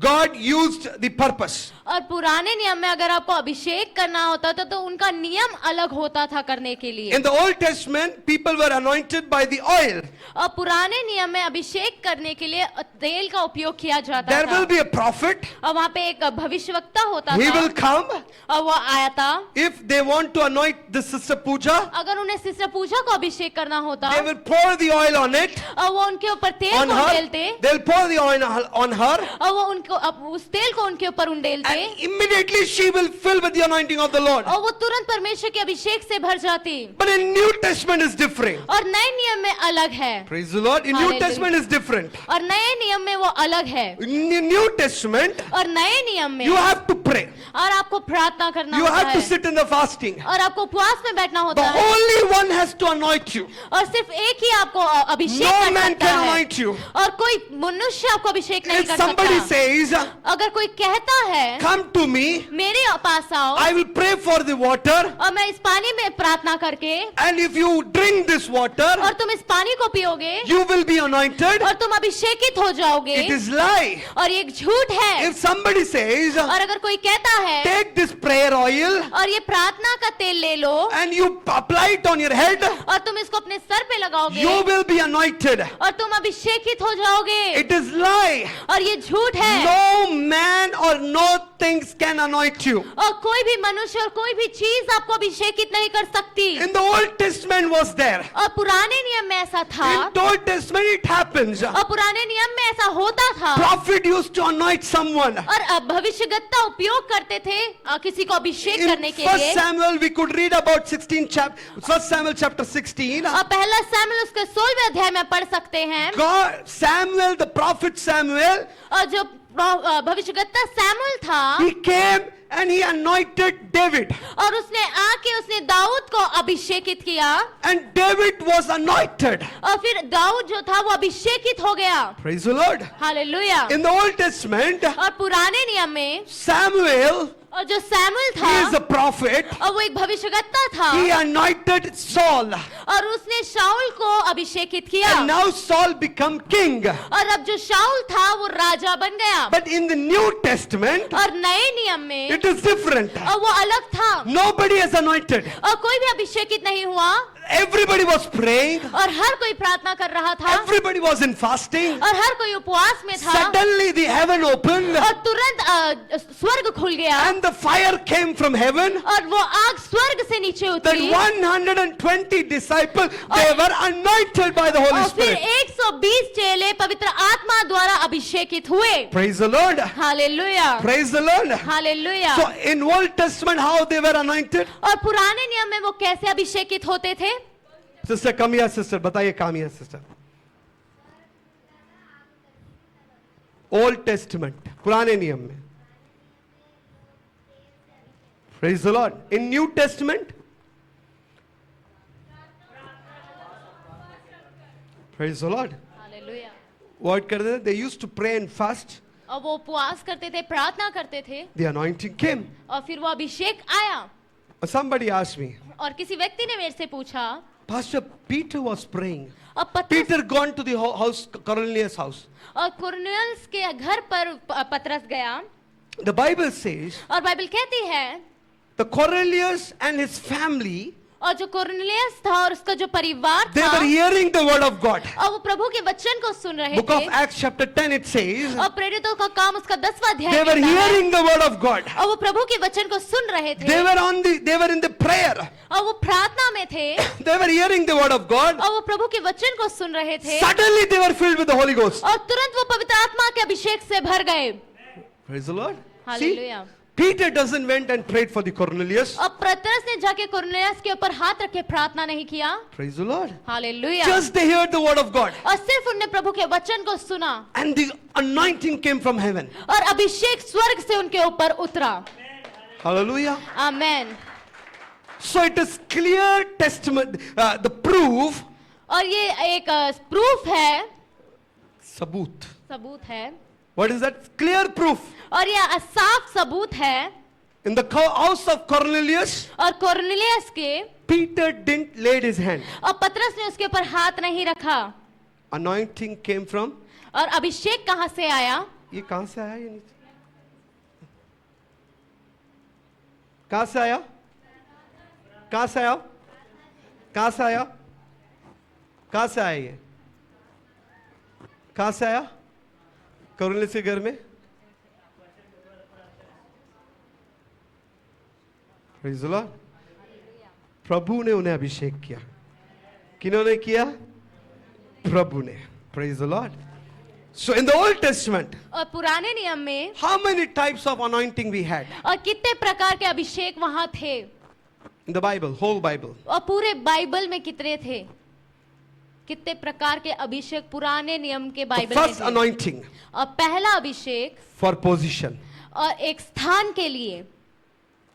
God used the purpose. और पुराने नियम में अगर आपको अभिषेक करना होता था तो उनका नियम अलग होता था करने के लिए। In the Old Testament, people were anointed by the oil. और पुराने नियम में अभिषेक करने के लिए तेल का उपयोग किया जाता There था। will be a prophet. और वहाँ पे एक भविष्यवक्ता होता He था will come. और वो आया था। If they want to anoint the sister Pooja, अगर उन्हें सिस्टर पूजा को अभिषेक करना होता they will pour the oil on it, और वो उनके ऊपर तेल on को her. उंडेलते They'll pour the oil on her, और वो उनको उस तेल को उनके ऊपर उंडेलते and immediately she will fill with the anointing of the Lord. और वो तुरंत परमेश्वर के अभिषेक से भर जाती। But in New Testament is different. और नए नियम में अलग है। Praise the Lord. In New Hallelujah. Testament is different. और नए नियम में वो अलग है। In New Testament, और नए नियम में you have to pray. और आपको प्रार्थना करना You होता have to है sit in the fasting. और आपको उपवास में बैठना The होता है only one has to anoint you. और सिर्फ एक ही आपको अभिषेक No कर man सकता can है anoint you. और कोई मनुष्य आपको अभिषेक नहीं If कर somebody सकता। says, अगर कोई कहता है come to me, मेरे पास आओ I will pray for the water, और मैं इस पानी में प्रार्थना करके and if you drink this water, और तुम इस पानी को पियोगे you will be anointed. और तुम अभिषेकित हो जाओगे It is lie. और ये एक झूठ है। If somebody says, और अगर कोई कहता है take this prayer oil और ये प्रार्थना का तेल ले लो and you apply it on your head, और तुम इसको अपने सर पे लगाओगे you will be anointed. और तुम अभिषेकित हो जाओगे It is lie. और ये झूठ है। No man or no things can anoint you. और कोई भी मनुष्य और कोई भी चीज आपको अभिषेकित नहीं कर सकती। In the Old Testament was there. और पुराने नियम में ऐसा था। In Old Testament it happens. और पुराने नियम में ऐसा होता था। Prophet used to anoint someone. और भविष्यवक्ता उपयोग करते थे किसी को अभिषेक In करने के 1 लिए। Samuel we could read about 1 Samuel chapter 16. और पहला सैमुएल उसके 16वें अध्याय में पढ़ सकते हैं। God, Samuel, the prophet Samuel, और जो भविष्यवक्ता सैमुएल था, he came and he anointed David. और उसने दाऊद को अभिषेकित किया। And David was anointed. और फिर दाऊद जो था वो अभिषेकित हो गया। Praise the Lord. Hallelujah. In the Old Testament, और पुराने नियम में Samuel, और जो सैमुएल he is a था prophet. और वो एक भविष्यवक्ता था He anointed Saul. और उसने शाऊल को अभिषेकित किया। And now Saul become king. और अब जो शाऊल था वो राजा बन गया। But in the New Testament, और नए नियम में it is different. और वो अलग था। Nobody is anointed. और कोई भी अभिषेकित नहीं हुआ। Everybody was praying. और हर कोई प्रार्थना कर रहा था। Everybody was in fasting. और हर कोई उपवास में था। Suddenly the heaven opened. और तुरंत स्वर्ग खुल गया। And the fire came from heaven. और वो आग स्वर्ग से नीचे That उतरी। 120 disciples, they were anointed by the Holy और फिर Spirit. 120 चेले पवित्र आत्मा द्वारा अभिषेकित हुए। Praise the Lord. Hallelujah. Praise the Lord. Hallelujah. So in Old Testament, how they were anointed? और पुराने नियम में वो कैसे अभिषेकित होते थे? Sister, come here, sister. बताइए, come here, sister. Old Testament, पुराने नियम में. Praise the Lord. In New Testament, praise the Lord. Hallelujah. What करते थे? They used to pray and fast. और वो उपवास करते थे, प्रार्थना करते थे, The anointing came. और फिर वो अभिषेक आया। Somebody asked me, और किसी व्यक्ति ने मेरे से पूछा, Pastor, Peter was praying. और पतरस Peter gone to the house, Cornelius' house. और कुरनेलियुस के घर पर पतरस गया। The Bible says, और बाइबल कहती है, the Cornelius and his family, और जो कुरनेलियुस था और उसका जो परिवार they था, were hearing the word of God. और वो प्रभु के वचन को सुन रहे Book of थे। Acts chapter 10 it says, और प्रेरितों का काम उसका 10वां अध्याय they were कहता है, hearing the word of God. और वो प्रभु के वचन को सुन रहे थे। They were in the prayer. और वो प्रार्थना में थे। They were hearing the word of God. और वो प्रभु के वचन को सुन रहे थे। Suddenly they were filled with the Holy Ghost. और तुरंत वो पवित्र आत्मा के अभिषेक से भर गए। Praise the Lord. See, hallelujah. Peter doesn't went and prayed for the Cornelius. और पतरस ने जाके कुरनेलियुस के ऊपर हाथ रख के प्रार्थना नहीं किया। Praise the Lord. Hallelujah. Just they heard the word of God. और सिर्फ उनने प्रभु के वचन को सुना And the anointing came from heaven. और अभिषेक स्वर्ग से उनके ऊपर उतरा। Hallelujah. Amen. So it is clear testament, the proof, और ये एक प्रूफ है, sabut. है, What is that? Clear proof. और ये साफ सबूत है। In the house of Cornelius, और कुरनेलियुस के Peter didn't lay his hand. और पतरस ने उसके ऊपर हाथ नहीं रखा। Anointing came from, और अभिषेक कहाँ से आया? ये कहां से आया ये नीचे? कहां से आया? कहां से आया? कहां से आया? कहां से आया ये? कहां से आया? कुरनेलियुस के घर में? Praise the Lord. प्रभु ने उन्हें अभिषेक किया। किन्होंने किया? प्रभु ने। Praise the Lord. So in the Old Testament, और पुराने नियम में how many types of anointing we had? और कितने प्रकार के अभिषेक वहां थे? In the Bible, whole Bible. और पूरे बाइबल में कितने थे? कितने प्रकार के अभिषेक पुराने नियम के The बाइबल में first थे? anointing और पहला अभिषेक for position. और एक स्थान के लिए।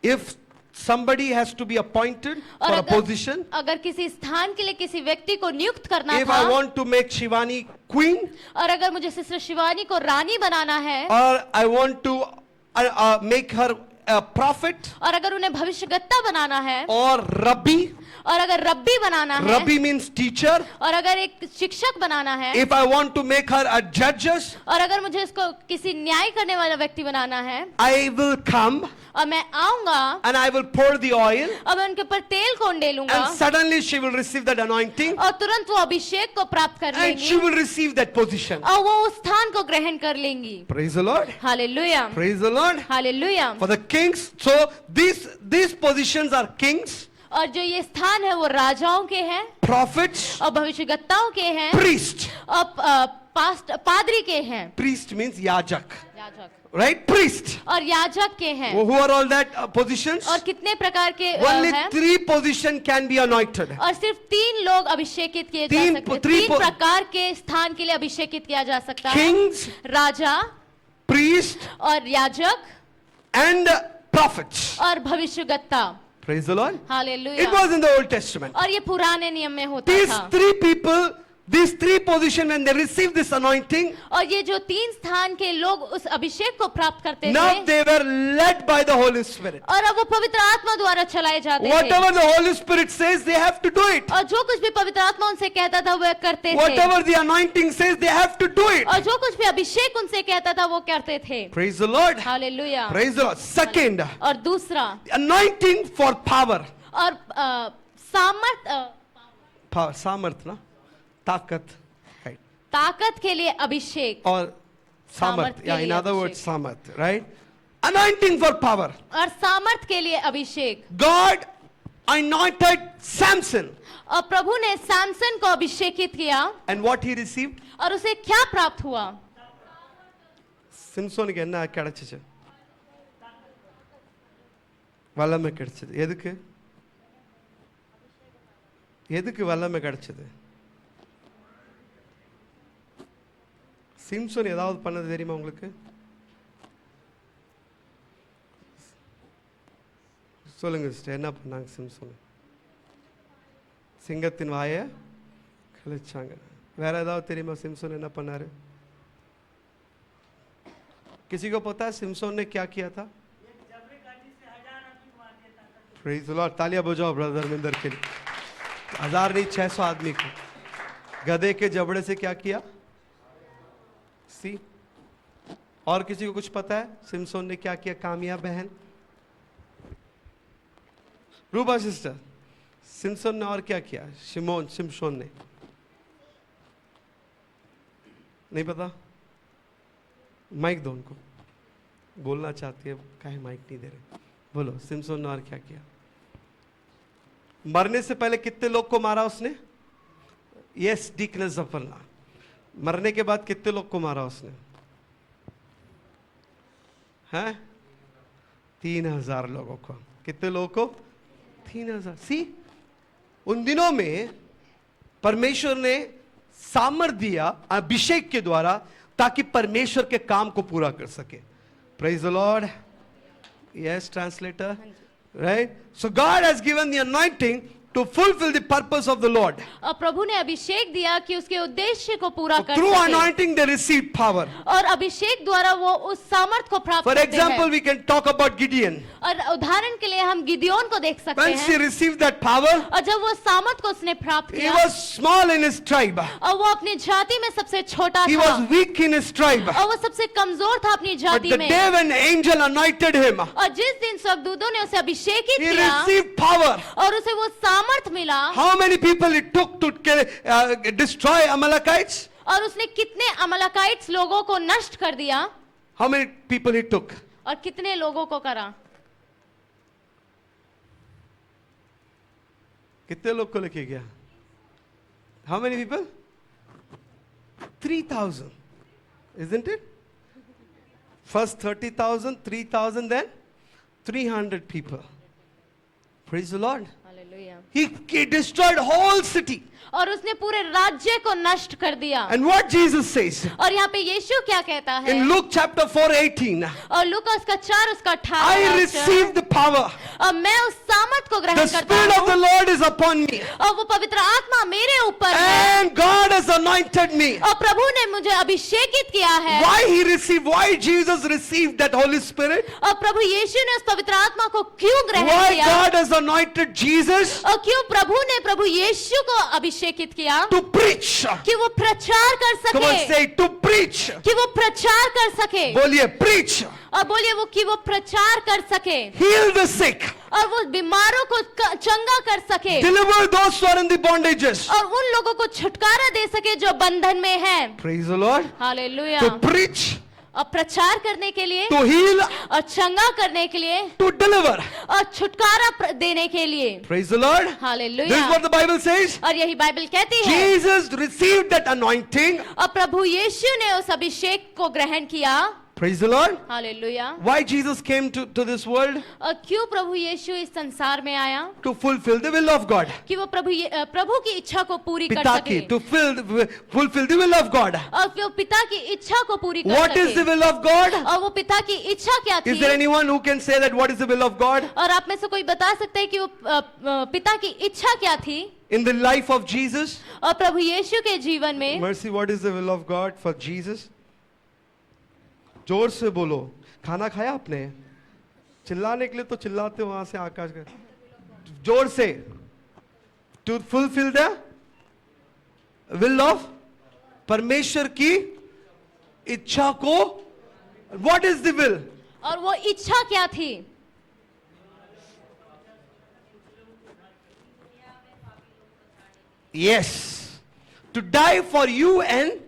If somebody has to be appointed और for a position, अगर किसी स्थान के लिए किसी व्यक्ति को नियुक्त करना if था, I want to make Shivani queen, और अगर मुझे सिस्टर शिवानी को रानी बनाना है, or I want to make her a prophet और अगर उन्हें भविष्यवक्ता बनाना है, or rabbi, और अगर रब्बी बनाना है, rabbi means teacher, और अगर एक शिक्षक बनाना है, if I want to make her a judges, और अगर मुझे इसको किसी न्याय करने वाला व्यक्ति बनाना है, I will come और मैं आऊंगा and I will pour the oil, और मैं उनके ऊपर तेल को उंडेलूंगा and suddenly she will receive that anointing, और तुरंत वो अभिषेक को प्राप्त कर and she लेंगी will receive that position. और वो उस स्थान को ग्रहण कर लेंगी। Praise the Lord. Hallelujah, Praise the Lord. Hallelujah. For the kings, so these positions are kings, और जो ये स्थान है वो राजाओं के हैं prophets, और भविष्यवक्ताओं के हैं priest. और पादरी के हैं। Priest means yajak, याजक right? Priest. और याजक के हैं। Who are all that positions? और कितने प्रकार के Only हैं? 3 position can be anointed. और सिर्फ 3 लोग अभिषेकित किए जा तीन- सकते हैं। three 3 प्रकार के स्थान के लिए अभिषेकित किया जा सकता है। Kings, राजा priest, और याजक and prophets. और भविष्यवक्ता। Praise the Lord. Hallelujah. It was in the Old Testament. और ये पुराने नियम में होता These था। 3 people, these 3 positions, when they receive this anointing, और ये जो 3 स्थान के लोग उस अभिषेक को प्राप्त करते now थे they were led by the Holy Spirit. और अब वो पवित्र आत्मा द्वारा चलाए जाते थे। Whatever the Holy Spirit says, they have to do it. और जो कुछ भी पवित्र आत्मा उनसे कहता था वो करते थे। Whatever the anointing says, they have to do it. और जो कुछ भी अभिषेक उनसे कहता था वो करते थे। Praise the Lord. Hallelujah. Praise the Lord. Second, और दूसरा anointing for power. और Power, सामर्थ ना, ताकत, right? ताकत के लिए अभिषेक और सामर्थ सामर्थ. के Yeah, in लिए other words, अभिषेक। सामर्थ, right? Anointing for power. और सामर्थ के लिए अभिषेक। God anointed Samson, और प्रभु ने सैमसन को अभिषेकित किया and what he received? और उसे क्या प्राप्त हुआ? சிம்சோனுக்கு என்ன கிடைச்சிச்சு? வல்லமை கிடைச்சது. எதுக்கு வல்லமை கிடைச்சது? சிம்சோன் ஏதாவது பண்ணது தெரியுமா உங்களுக்கு? சொல்லுங்க சிஸ்டர், என்ன பண்ணாங்க சிம்சோன்? சிங்கத்தின் வாயை கிழிச்சாங்க. வேற ஏதாவது தெரியுமா சிம்சோன் என்ன பண்ணாரு? किसी को पता है सिमसोन ने क्या किया था? Praise the Lord. तालियां बजाओ ब्रदर मिंदर के लिए। 1000 नहीं 600 आदमी को गधे के जबड़े से क्या किया? सी। और किसी को कुछ पता है सिमसोन ने क्या किया? कामिया बहन, रूबा सिस्टर, सिमसोन ने और क्या किया? सिमसोन ने नहीं पता? माइक दो उनको, बोलना चाहती है, काहे माइक नहीं दे रहे? बोलो सिमसोन ने और क्या किया? मरने से पहले कितने लोग को मारा उसने? यस, डीकनेस जफरना। मरने के बाद कितने लोग को मारा उसने? हैं? 3000 लोगों को। कितने लोगों को? 3000। सी, उन दिनों में परमेश्वर ने सामर्थ दिया अभिषेक के द्वारा ताकि परमेश्वर के काम को पूरा कर सके। Praise the Lord. Yes, translator. Right? So God has given the anointing to fulfill the purpose of the Lord. और प्रभु ने अभिषेक दिया कि उसके उद्देश्य को पूरा कर Through सके। anointing they received power. और अभिषेक द्वारा वो उस सामर्थ को प्राप्त For करते example, हैं। we can talk about Gideon. और उदाहरण के लिए हम गिदियोन को देख सकते When she हैं। received that power, और जब वो सामर्थ को उसने प्राप्त he किया was small in his tribe. और वो अपनी जाति में सबसे छोटा He था was weak in his tribe. और वो सबसे कमजोर था अपनी But जाति the में। day when angel anointed him, और जिस दिन स्वर्गदूतों ने उसे अभिषेकित he किया received power. और उसे वो सामर्थ मिला How many people it took to destroy Amalekites? और उसने कितने अमलकाइट्स लोगों को नष्ट कर दिया How many people it took? और कितने लोगों को करा? कितने लोग को लेके गया? How many people? 3,000. Isn't it? First 30,000, 3,000, then 300 people. Praise the Lord. Hallelujah. He destroyed whole city. और उसने पूरे राज्य को नष्ट कर दिया। And what Jesus says और यहाँ पे यीशु क्या कहता है? in Luke chapter 4:18, और लूका उसका 4 उसका 18 I received the power. और मैं उस सामर्थ को The ग्रहण करता Spirit of the हूँ Lord is upon me. और वो पवित्र आत्मा मेरे ऊपर है And God has anointed me. और प्रभु ने मुझे अभिषेकित किया है। Why Jesus received that Holy Spirit? और प्रभु यीशु ने उस पवित्र आत्मा को क्यों ग्रहण Why किया? God has anointed Jesus? Jesus और क्यों प्रभु ने प्रभु यीशु को अभिषेकित किया to preach. कि वो प्रचार कर Come on, सके, say to preach. कि वो प्रचार कर सके, बोलिए preach. और बोलिए वो कि वो प्रचार कर सके Heal the sick. और वो बीमारों को चंगा कर सके Deliver those who are in the bondages. और उन लोगों को छुटकारा दे सके जो बंधन में हैं। Praise the Lord. Hallelujah. To preach, और प्रचार करने के लिए to heal, और चंगा करने के लिए to deliver. और छुटकारा देने के लिए। Praise the Lord. This is hallelujah. what the Bible says. और यही बाइबल कहती है। Jesus received that anointing. और प्रभु यीशु ने उस अभिषेक को ग्रहण किया। Praise the Lord. Hallelujah. Why Jesus came to this world? और क्यों प्रभु यीशु इस संसार में आया? To fulfill the will of God. कि वो प्रभु की इच्छा को पूरी कर पिता सके। की, to fulfill the will of God. और वो पिता की इच्छा को पूरी कर What सके। is the will of God? और वो पिता की इच्छा क्या थी? Is there anyone who can say that what is the will of God? और आप में से कोई बता सकता है कि वो पिता की इच्छा क्या थी? In the life of Jesus? और प्रभु यीशु के जीवन में Mercy, what is the will of God for Jesus? जोर से बोलो। खाना खाया आपने? चिल्लाने के लिए तो चिल्लाते हो वहां से आकाश का। जोर से। To fulfill the will of परमेश्वर की इच्छा को। What is the will? और वो इच्छा क्या थी? Yes. To die for you and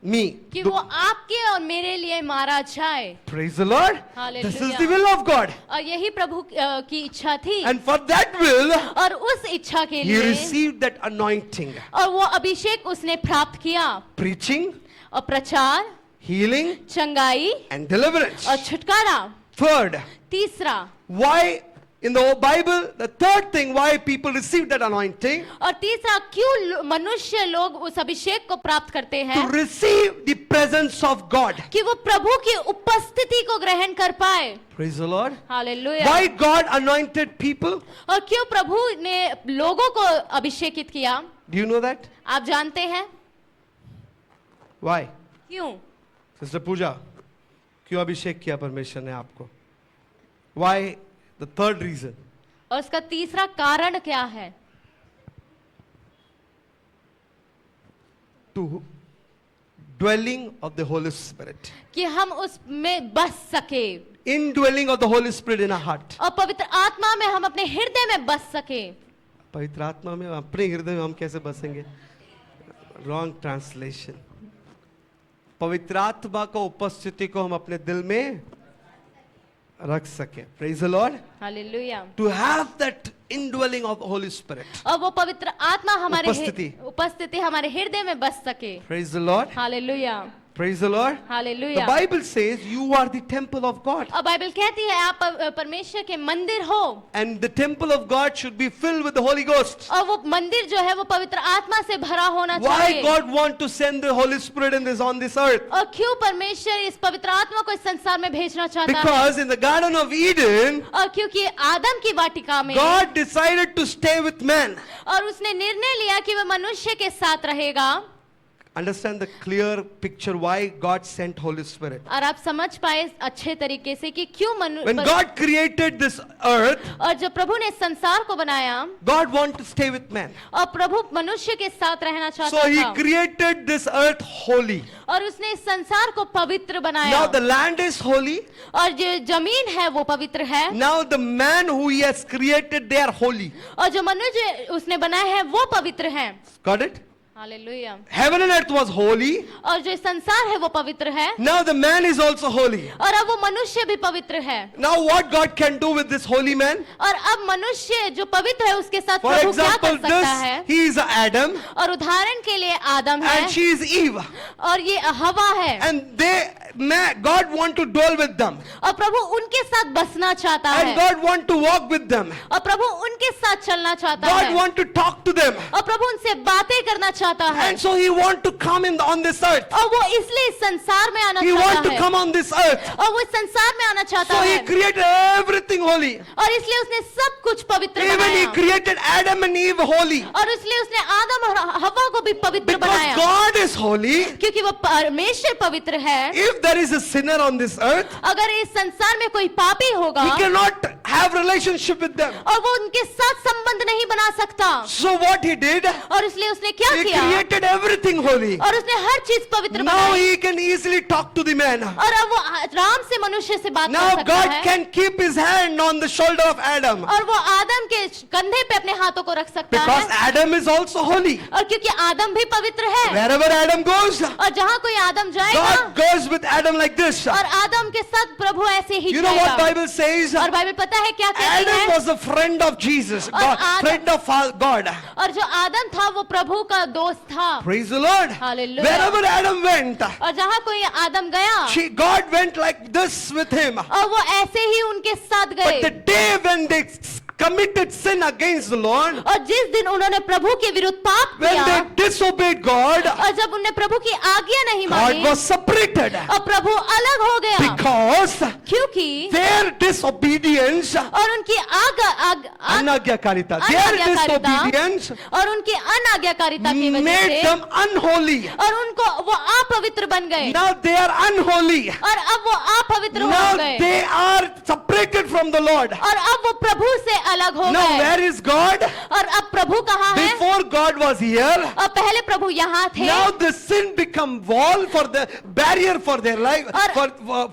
me. कि वो आपके और मेरे लिए मारा जाए। Praise the Lord. Hallelujah. This is the will of God. और यही प्रभु की इच्छा थी। And for that will, और उस इच्छा के he लिए received that anointing. और वो अभिषेक उसने प्राप्त किया। Preaching, और प्रचार, healing, चंगाई and deliverance. और छुटकारा। Third, तीसरा, why in the Bible, the third thing why people receive that anointing, और तीसरा क्यों मनुष्य लोग उस अभिषेक को प्राप्त करते to हैं? receive the presence of God. कि वो प्रभु की उपस्थिति को ग्रहण कर पाए। Praise the Lord. Hallelujah. Why God anointed people? और क्यों प्रभु ने लोगों को अभिषेकित किया? Do you know that? आप जानते हैं Why? क्यों? Sister Pooja, क्यों अभिषेक किया परमेश्वर ने आपको? Why? The third reason. और उसका तीसरा कारण क्या है? To dwelling of the Holy Spirit. कि हम उसमें बस सके Indwelling of the Holy Spirit in our heart. और पवित्र आत्मा में हम अपने हृदय में बस सके। पवित्र आत्मा में अपने हृदय में हम कैसे बसेंगे? Wrong translation. पवित्र आत्मा को उपस्थिति को हम अपने दिल में रख सके। Praise the Lord. Hallelujah. To have that indwelling of the Holy Spirit. और वो पवित्र आत्मा हमारे उपस्थिति हमारे हृदय में बस सके। Praise the Lord. Hallelujah. Praise the Lord. The hallelujah. Bible says you are the temple of God. और बाइबल कहती है आप परमेश्वर के मंदिर हो। And the temple of God should be filled with the Holy Ghost. और वो मंदिर जो है वो पवित्र आत्मा से भरा होना Why चाहिए। God want to send the Holy Spirit on this earth? और क्यों परमेश्वर इस पवित्र आत्मा को इस संसार में भेजना चाहता है? Because in the Garden of Eden, और क्योंकि आदम की वाटिका में God decided to stay with man. और उसने निर्णय लिया कि वह मनुष्य के साथ रहेगा। Understand the clear picture why God sent Holy Spirit. और आप समझ पाए अच्छे तरीके से कि क्यों When God created this earth, और जब प्रभु ने संसार को बनाया God wanted to stay with man. और प्रभु मनुष्य के साथ रहना चाहता So He था created this earth holy. और उसने इस संसार को पवित्र बनाया। Now the land is holy. और जो जमीन है वो पवित्र है। Now the man who He has created, they are holy. और जो मनुष्य उसने बनाया है वो पवित्र है। Got it? Hallelujah. Heaven and earth was holy. और जो संसार है वो पवित्र है। Now the man is also holy. और अब वो मनुष्य भी पवित्र है। Now what God can do with this holy man? और अब मनुष्य जो पवित्र है उसके साथ For प्रभु क्या example, कर सकता है? he is Adam और उदाहरण के लिए आदम है and she is Eve. और ये हवा है। And God want to dwell with them. और प्रभु उनके साथ बसना चाहता And है। God want to walk with them. और प्रभु उनके साथ चलना चाहता God है। want to talk to them. और प्रभु उनसे बातें करना चाहता है। And so He want to come on this earth. और वो इसलिए इस संसार में आना He want चाहता to है। come on this earth. और वो इस संसार में आना चाहता So He है। created everything holy. और इसलिए उसने सब कुछ पवित्र Even He बनाया। created Adam and Eve holy. और इसलिए उसने आदम और हवा को भी पवित्र Because बनाया। God is holy. क्योंकि वो परमेश्वर पवित्र है। If there is a sinner on this earth, अगर इस संसार में कोई पापी होगा he cannot have relationship with them. और वो उनके साथ संबंध नहीं बना सकता। So what he did, और इसलिए उसने क्या he किया? created everything holy. और उसने हर चीज पवित्र Now बनाई। he can easily talk to the man. और अब वो आराम से मनुष्य से बात Now कर सकता God है। can keep his hand on the shoulder of Adam. और वो आदम के कंधे पे अपने हाथों को रख सकता Because है। Adam is also holy. और क्योंकि आदम भी पवित्र है। Wherever Adam goes, और जहाँ कोई आदम जाएगा, God goes with Adam like this. और आदम के साथ प्रभु ऐसे ही You know what जाएगा। Bible says? और बाइबल पता है क्या कहती Adam है? was a friend of Jesus, और God, Adam- friend of God. और जो आदम था वो प्रभु का दोस्त था। Praise the Lord. Hallelujah. Wherever Adam went, और जहाँ कोई आदम गया, God went like this with him. और वो ऐसे ही उनके साथ But the गए। day when they committed sin against the Lord, और जिस दिन उन्होंने प्रभु के विरुद्ध पाप when किया, they disobeyed God, और जब उन्हें प्रभु की आज्ञा नहीं God मानी, was separated. और प्रभु अलग हो गया, Because क्योंकि their disobedience, और उनकी अनाज्ञाकारिता, their disobedience और उनकी अनाज्ञाकारिता की वजह made से, them unholy. और उनको वो अपवित्र बन गए, Now they are unholy. और अब वो अपवित्र हो Now गए, they are separated from the Lord. और अब वो प्रभु से अलग हो Now गए। where is God? और अब प्रभु कहाँ है? Before God was here, और पहले प्रभु यहाँ थे, now the sin become wall for the barrier for their life,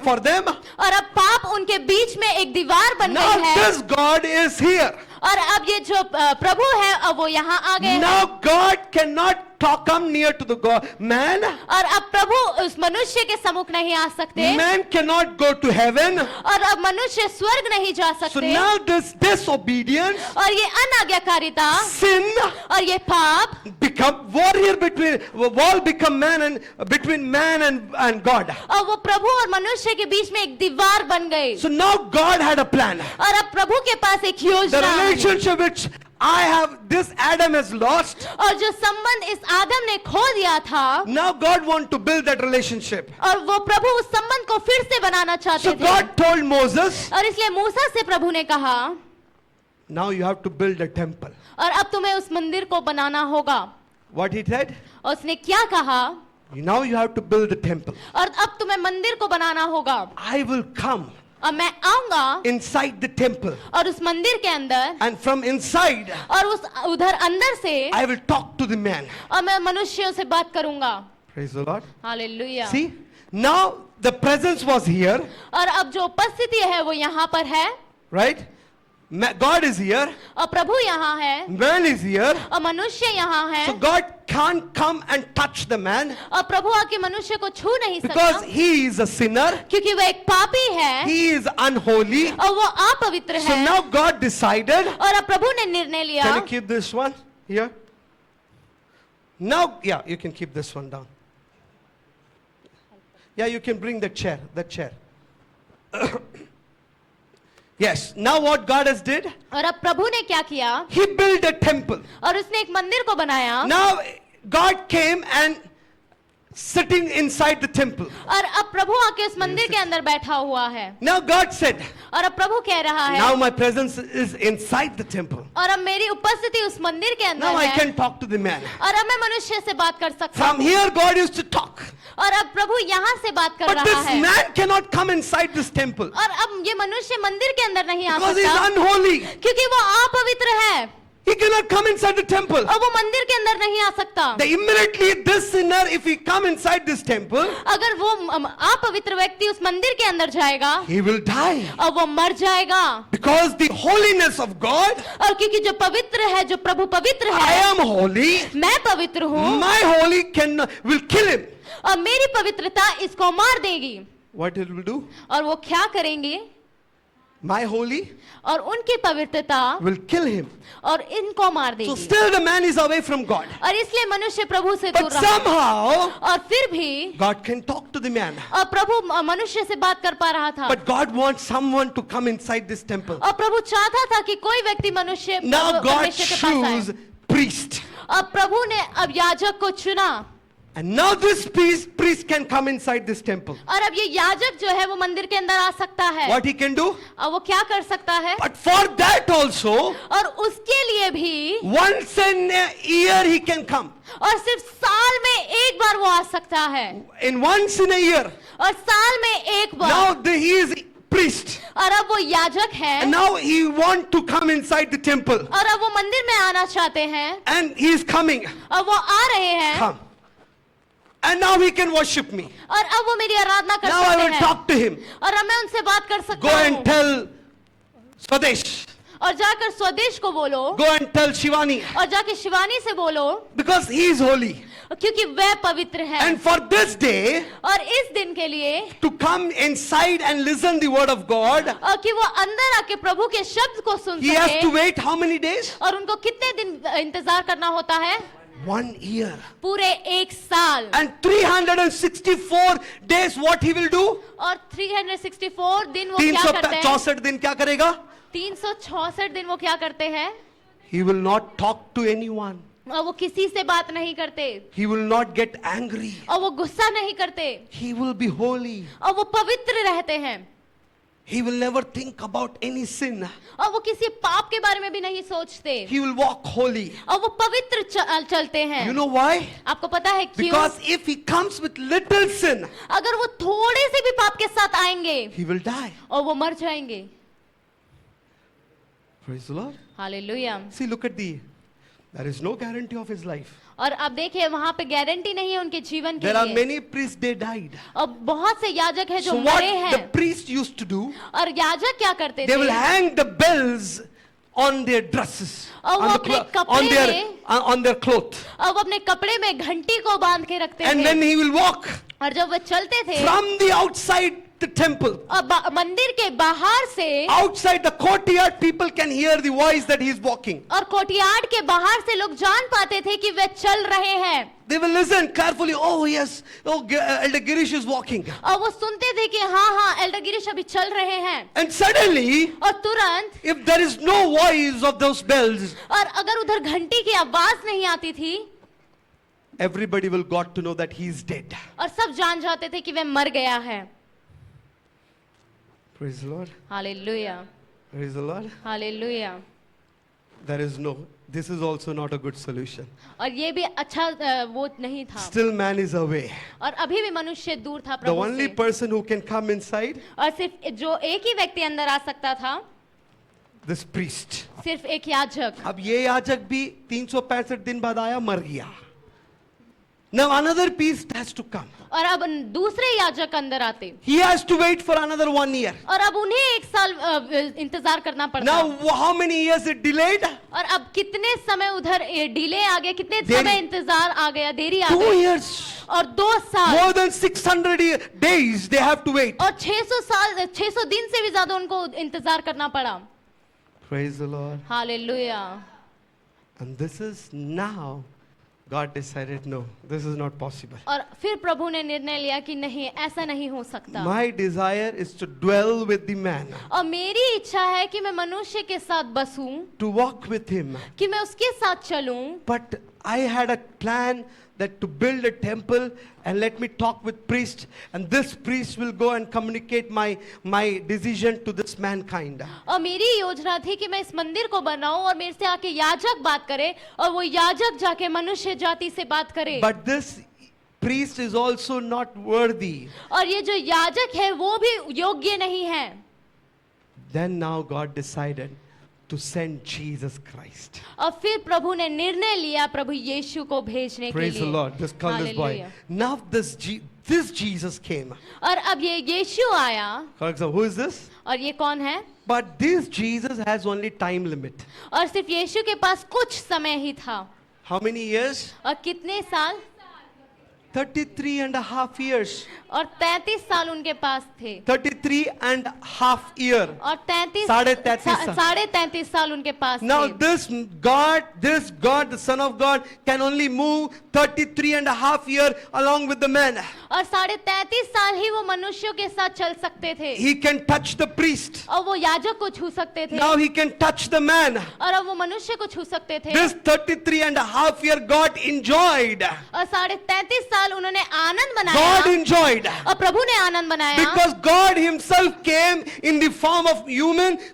for them. और अब पाप उनके बीच में एक दीवार बन Now गई है, this God is here. और अब ये जो प्रभु है अब वो यहाँ आ गए हैं। Now God cannot come near to the man. और अब प्रभु उस मनुष्य के सम्मुख नहीं आ सकते, Man cannot go to heaven. और अब मनुष्य स्वर्ग नहीं जा So सकते, now this disobedience, और ये अनाज्ञाकारिता sin और ये पाप become warrior between wall become man and between man and God. और वो प्रभु और मनुष्य के बीच में एक दीवार बन गई। So now God had a plan. और अब प्रभु के पास एक The योजना है, relationship which this Adam has lost. और जो संबंध इस आदम ने खो दिया था, Now God want to build that relationship. और वो प्रभु उस संबंध को फिर से बनाना चाहते So थे। God told Moses, और इसलिए मूसा से प्रभु ने कहा, now you have to build a temple. और अब तुम्हें उस मंदिर को बनाना होगा। What he said? और उसने क्या कहा? Now you have to build the temple. और अब तुम्हें मंदिर को बनाना होगा, I will come और मैं आऊंगा inside the temple, और उस मंदिर के अंदर, and from inside और उस उधर अंदर से, I will talk to the man. और मैं मनुष्यों से बात करूंगा। Praise the Lord. Hallelujah. See, now the presence was here, और अब जो उपस्थिति है वो यहाँ पर है, right? God is here, और प्रभु यहाँ है, man is here. और मनुष्य यहाँ है, So God can't come and touch the man और प्रभु आके मनुष्य को छू नहीं because सकता, he is a sinner, क्योंकि वह एक पापी है, he is unholy. और वो अपवित्र So है। now God decided, और अब प्रभु ने निर्णय लिया, can you keep this one here? Now, yeah, you can keep this one down. Yeah, you can bring the chair, Yes, now what God has did, और अब प्रभु ने क्या किया? he built a temple. और उसने एक मंदिर को बनाया, Now God came and sitting inside the temple. और अब प्रभु आके उस मंदिर के अंदर बैठा हुआ है। Now God said, और अब प्रभु कह रहा है, now my presence is inside the temple. और अब मेरी उपस्थिति उस मंदिर के Now अंदर I है, can talk to the man. और अब मैं मनुष्य से बात कर सकता From हूँ। here God used to talk. और अब प्रभु यहाँ से बात कर But रहा this है, man cannot come inside this temple और अब ये मनुष्य मंदिर के अंदर नहीं आ because he is सकता, unholy. क्योंकि वो अपवित्र है, He cannot come inside the temple. और वो मंदिर के अंदर नहीं आ सकता। Immediately this sinner, if he come inside this temple, अगर वो अपवित्र व्यक्ति उस मंदिर के अंदर जाएगा, he will die. और वो मर जाएगा, Because the holiness of God, और क्योंकि जो पवित्र है, जो प्रभु पवित्र I है, am holy, मैं पवित्र हूँ, my holy will kill him. और मेरी पवित्रता इसको मार देगी। What he will do? और वो क्या करेंगे? My holy और उनकी पवित्रता will kill him. और इनको मार So देगी। still the man is away from God. और इसलिए मनुष्य प्रभु से दूर But रहा, somehow और फिर भी God can talk to the man. और प्रभु मनुष्य से बात कर पा रहा था, But God wants someone to come inside this temple. और प्रभु चाहता था कि कोई व्यक्ति मनुष्य Now God परमेश्वर के पास choose आए। priest. अब प्रभु ने अब याजक को चुना, And now this priest can come inside this temple. और अब ये याजक जो है वो मंदिर के अंदर आ सकता है। What he can do? और वो क्या कर सकता है? But for that also, और उसके लिए भी once in a year he can come. और सिर्फ साल में एक बार वो आ सकता है, In once in a year. और साल में एक बार। Now he is priest. और अब वो याजक And है now he wants to come inside the temple. और अब वो मंदिर में आना चाहते हैं And he is coming. और वो आ रहे हैं Come. And now he can worship me. और अब वो मेरी आराधना कर Now I सकते will हैं talk to him. और अब मैं उनसे बात कर Go सकता and हूँ tell Swadesh. और जाकर स्वदेश को बोलो Go and tell Shivani. और जाके शिवानी से बोलो Because he is holy. क्योंकि वह पवित्र है And for this day, और इस दिन के लिए to come inside and listen the word of God, और कि वो अंदर आके प्रभु के शब्द को सुन he has to सके wait how many days? और उनको कितने दिन इंतजार करना होता है 1 year. पूरे 1 साल And 364 days what he will do? और 364 दिन वो क्या करते हैं 364 दिन क्या करेगा? 366 दिन वो क्या करते हैं He will not talk to anyone. और वो किसी से बात नहीं करते He will not get angry. और वो गुस्सा नहीं करते He will be holy. और वो पवित्र रहते हैं He will never think about any sin. और वो किसी पाप के बारे में भी नहीं सोचते He will walk holy. और वो पवित्र चलते हैं You know why? आपको पता है क्यों Because if he comes with little sin, अगर वो थोड़े से भी पाप के साथ आएंगे he will die. और वो मर जाएंगे Praise the Lord. Hallelujah See, look at there is no guarantee of his life. और अब देखिए वहां पे गारंटी नहीं है उनके जीवन के There are लिए many priests, they died. और बहुत से याजक हैं जो So what मरे the हैं priest used to do, और याजक क्या करते they will थे hang the bells on their dresses, और वो on, अपने on कपड़े their में on their cloth. और वो अपने कपड़े में घंटी को बांध के रखते And थे when he will walk और जब वो चलते थे from the outside the temple, और मंदिर के बाहर से outside the courtyard, people can hear the voice that he is walking. और कोर्टयार्ड के बाहर से लोग जान पाते थे कि वे चल रहे हैं They will listen carefully. Oh yes, Elder Girish is walking. और वो सुनते थे कि हाँ हाँ एल्डर गिरीश अभी चल रहे हैं And suddenly, और तुरंत if there is no voice of those bells, और अगर उधर घंटी की आवाज नहीं आती थी everybody will got to know that he is dead. और सब जान जाते थे कि वह मर गया है Praise the Lord. Hallelujah Praise the Lord. Hallelujah There is no. This is also not a good solution. और ये भी अच्छा वो नहीं था Still, man is away. और अभी भी मनुष्य दूर था The प्रभु only से person who can come inside, और सिर्फ जो एक ही व्यक्ति अंदर आ सकता था this priest. सिर्फ एक याजक अब ये याजक भी 365 दिन बाद आया, मर गया. Now another priest has to come. और अब दूसरे याजक अंदर आते He has to wait for another 1 year. और अब उन्हें 1 साल इंतजार करना पड़ता Now how many years it delayed? और अब कितने समय उधर डिले आ गया कितने देरी। समय इंतजार आ गया देरी आ 2 गई years. और 2 साल More than 600 days they have to wait. और 600 दिन से भी ज्यादा उनको इंतजार करना पड़ा Praise the Lord. Hallelujah And this is now God decided no, this is not possible. और फिर प्रभु ने निर्णय लिया कि नहीं ऐसा नहीं हो सकता My desire is to dwell with the man, और मेरी इच्छा है कि मैं मनुष्य के साथ बसूं to walk with him. कि मैं उसके साथ चलूं But I had a plan that to build a temple and let me talk with priest, and this priest will go and communicate my decision to this mankind. और मेरी योजना थी कि मैं इस मंदिर को बनाऊं और मेरे से आके याजक बात करे और वो याजक जाके मनुष्य जाति से बात करे But this priest is also not worthy. और ये जो याजक है वो भी योग्य नहीं है Then now God decided to send Jesus Christ. और फिर प्रभु ने निर्णय लिया प्रभु यीशु को भेजने के Praise the लिए Lord. Just call this boy. Hallelujah. Now this Jesus came. और अब ये यीशु आया For example, who is this? और ये कौन है But this Jesus has only time limit. और सिर्फ यीशु के पास कुछ समय ही था How many years? और कितने साल 33 and a half years. और 33 साल उनके पास थे 33 and half year. और 33 साढ़े 33 साल। साढ़े 33 साल उनके पास Now थे this God, the Son of God, can only move 33 and a half year along with the man. और साढ़े 33 साल ही वो मनुष्यों के साथ चल सकते थे He can touch the priest. और वो याजक को छू सकते थे Now he can touch the man. और अब वो मनुष्य को छू सकते थे This 33 and a half year God enjoyed. और साढ़े 33 साल साल उन्होंने आनंद God मनाया enjoyed. और प्रभु ने आनंद मनाया Because God himself came in the form of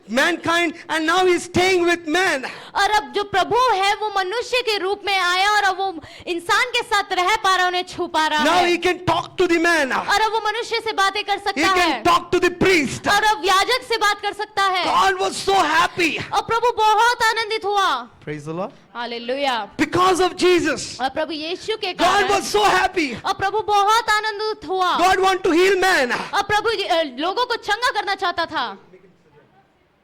mankind, and now he's staying with man. और अब जो प्रभु है वो मनुष्य के रूप में आया और अब वो इंसान के साथ रह पा रहा, उन्हें छू पा रहा Now है he can talk to the man. और अब वो मनुष्य से बातें कर He सकता है can talk to the priest. और अब याजक से बात कर सकता है God was so happy. और प्रभु बहुत आनंदित हुआ। Praise the Lord. Hallelujah. Because of Jesus. और प्रभु यीशु के God कारण was so happy. और प्रभु बहुत आनंदित हुआ God want to heal man. और प्रभु लोगों को चंगा करना चाहता था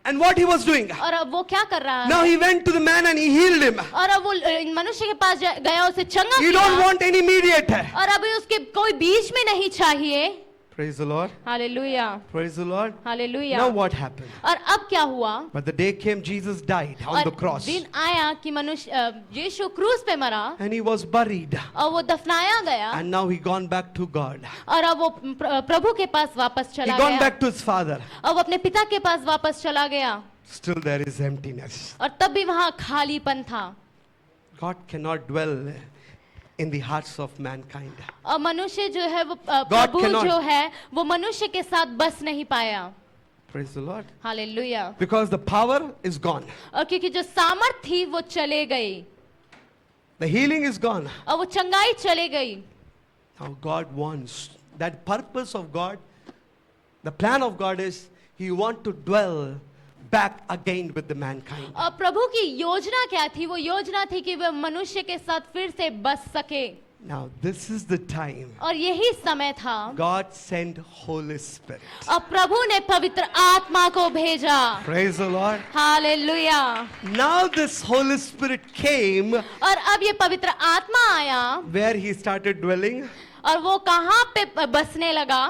And what he was doing? और अब वो क्या कर रहा Now है he went to the man and he healed him. और अब वो मनुष्य के पास गया, उसे चंगा You don't किया want any mediator. और अभी उसके कोई बीच में नहीं चाहिए। Praise the Lord. Hallelujah Praise the Lord. Hallelujah. Now what happened? और अब क्या हुआ? But the day came, Jesus died on और the cross. दिन आया कि मनुष्य यीशु क्रूस पे मरा And he was buried. और वो दफनाया गया And now he gone back to God. और अब वो प्रभु के पास वापस He चला gone गया back to his father. और वो अपने पिता के पास वापस चला गया Still there is emptiness. और तब भी वहां खालीपन था। God cannot dwell in the hearts of mankind. और मनुष्य जो है वो प्रभु cannot- जो है वो मनुष्य के साथ बस नहीं पाया। Praise the Lord. Hallelujah. Because the power is gone. और क्योंकि जो सामर्थ थी वो चले गई The healing is gone. और वो चंगाई चले गई। Now God wants, that purpose of God, the plan of God is He want to dwell back again with the mankind. और प्रभु की योजना क्या थी? वो योजना थी कि वह मनुष्य के साथ फिर से बस सके। Now this is the time और यही समय था God sent Holy Spirit. और प्रभु ने पवित्र आत्मा को भेजा। Praise the Lord. Hallelujah. Now this Holy Spirit came और अब ये पवित्र आत्मा आया where He started dwelling और वो कहाँ पे बसने लगा?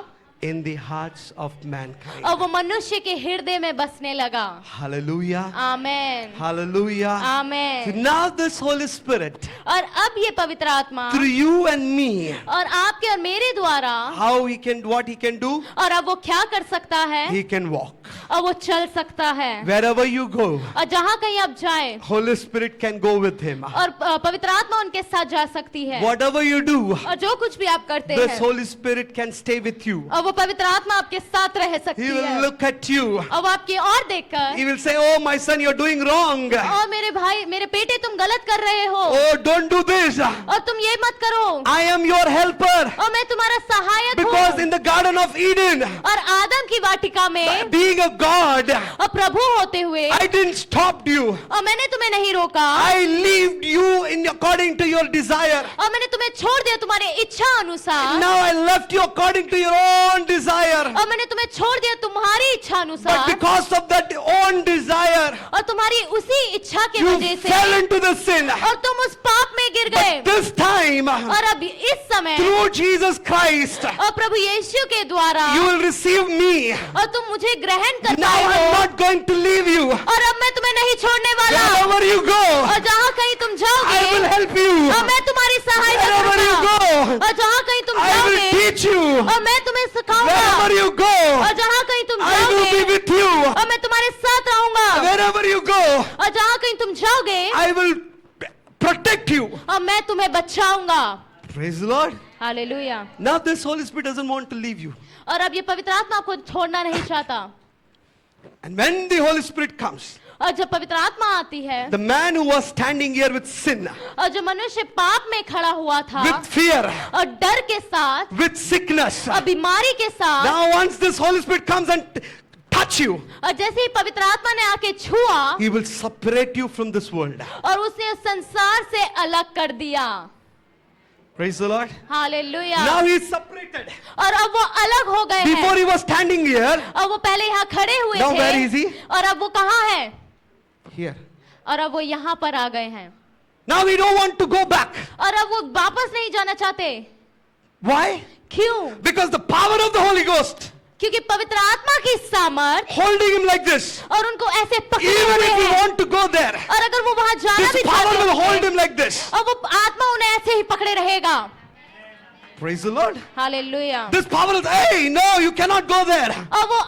in the hearts of mankind. और वो मनुष्य के हृदय में बसने लगा। Hallelujah. Amen Hallelujah. So amen. now this Holy Spirit और अब ये पवित्र आत्मा through you and me, और आपके और मेरे द्वारा how He can, what He can do, और अब वो क्या कर सकता है? He can walk. और वो चल सकता है। Wherever you go, और जहाँ कहीं आप जाएं Holy Spirit can go with Him. और पवित्र आत्मा उनके साथ जा सकती है। Whatever you do, और जो कुछ भी आप करते this हैं Holy Spirit can stay with you. और वो पवित्र आत्मा आपके साथ रह सकती He will है look at you. और वो आपकी ओर देखकर He will say, "Oh, my son, you're doing wrong. और मेरे भाई मेरे बेटे तुम गलत कर रहे हो Oh, don't do this. और तुम ये मत करो I am your helper." और मैं तुम्हारा सहायक Because हूँ। in the Garden of Eden, और आदम की वाटिका में being a God, और प्रभु होते हुए I didn't stop you. और मैंने तुम्हें नहीं रोका I leave you in according to your desire. और मैंने तुम्हें छोड़ दिया तुम्हारी इच्छा अनुसार Now I left you according to your own desire. और मैंने तुम्हें छोड़ दिया तुम्हारी इच्छा But अनुसार because of that own desire, और तुम्हारी उसी इच्छा के you वजह fell से into the sin. और तुम उस पाप में गिर गए। But this time, और अब इस समय through Jesus Christ, और प्रभु यीशु के द्वारा you will receive me. और तुम मुझे ग्रहण कर Now पाए I'm हो not going to leave you. और अब मैं तुम्हें नहीं छोड़ने वाला Wherever you go, और जहाँ कहीं तुम जाओगे I will help you. और मैं तुम्हारी सहायता Wherever you करूंगा go, और जहाँ कहीं तुम I will जाओगे teach you. और मैं तुम्हें सिखाऊंगा Wherever you go, और जहाँ कहीं तुम I will be जाओगे with you. और मैं तुम्हारे साथ रहूंगा Wherever you go, और जहाँ कहीं तुम जाओगे I will protect you. और मैं तुम्हें बचाऊंगा। Praise the Lord. Hallelujah. Now this Holy Spirit doesn't want to leave you. और अब ये पवित्र आत्मा आपको छोड़ना नहीं चाहता And when the Holy Spirit comes, और जब पवित्र आत्मा आती है the man who was standing here with sin, और जो मनुष्य पाप में खड़ा हुआ था with fear, और डर के साथ with sickness, और बीमारी के साथ now once this Holy Spirit comes and touch you, और जैसे ही पवित्र आत्मा ने आके छुआ He will separate you from this world. और उसने उस संसार से अलग कर दिया। Praise the Lord. Hallelujah. Now he is separated. और अब वो अलग हो गए Before हैं he was standing here, और वो पहले यहाँ खड़े हुए Now थे where is he? और अब वो कहाँ है here. और अब वो यहाँ पर आ गए हैं Now we don't want to go back. और अब वो वापस नहीं जाना चाहते। Why? क्यों? Because the power of the Holy Ghost क्योंकि पवित्र आत्मा की सामर्थ holding him like this. और उनको ऐसे पकड़े Even हुए if you हैं want to go there, और अगर वो वहां जाना भी this power चाहते will hold हैं him like this. और वो आत्मा उन्हें ऐसे ही पकड़े रहेगा। Praise the Lord. Hallelujah. This power is, hey, no, you cannot go there. और वो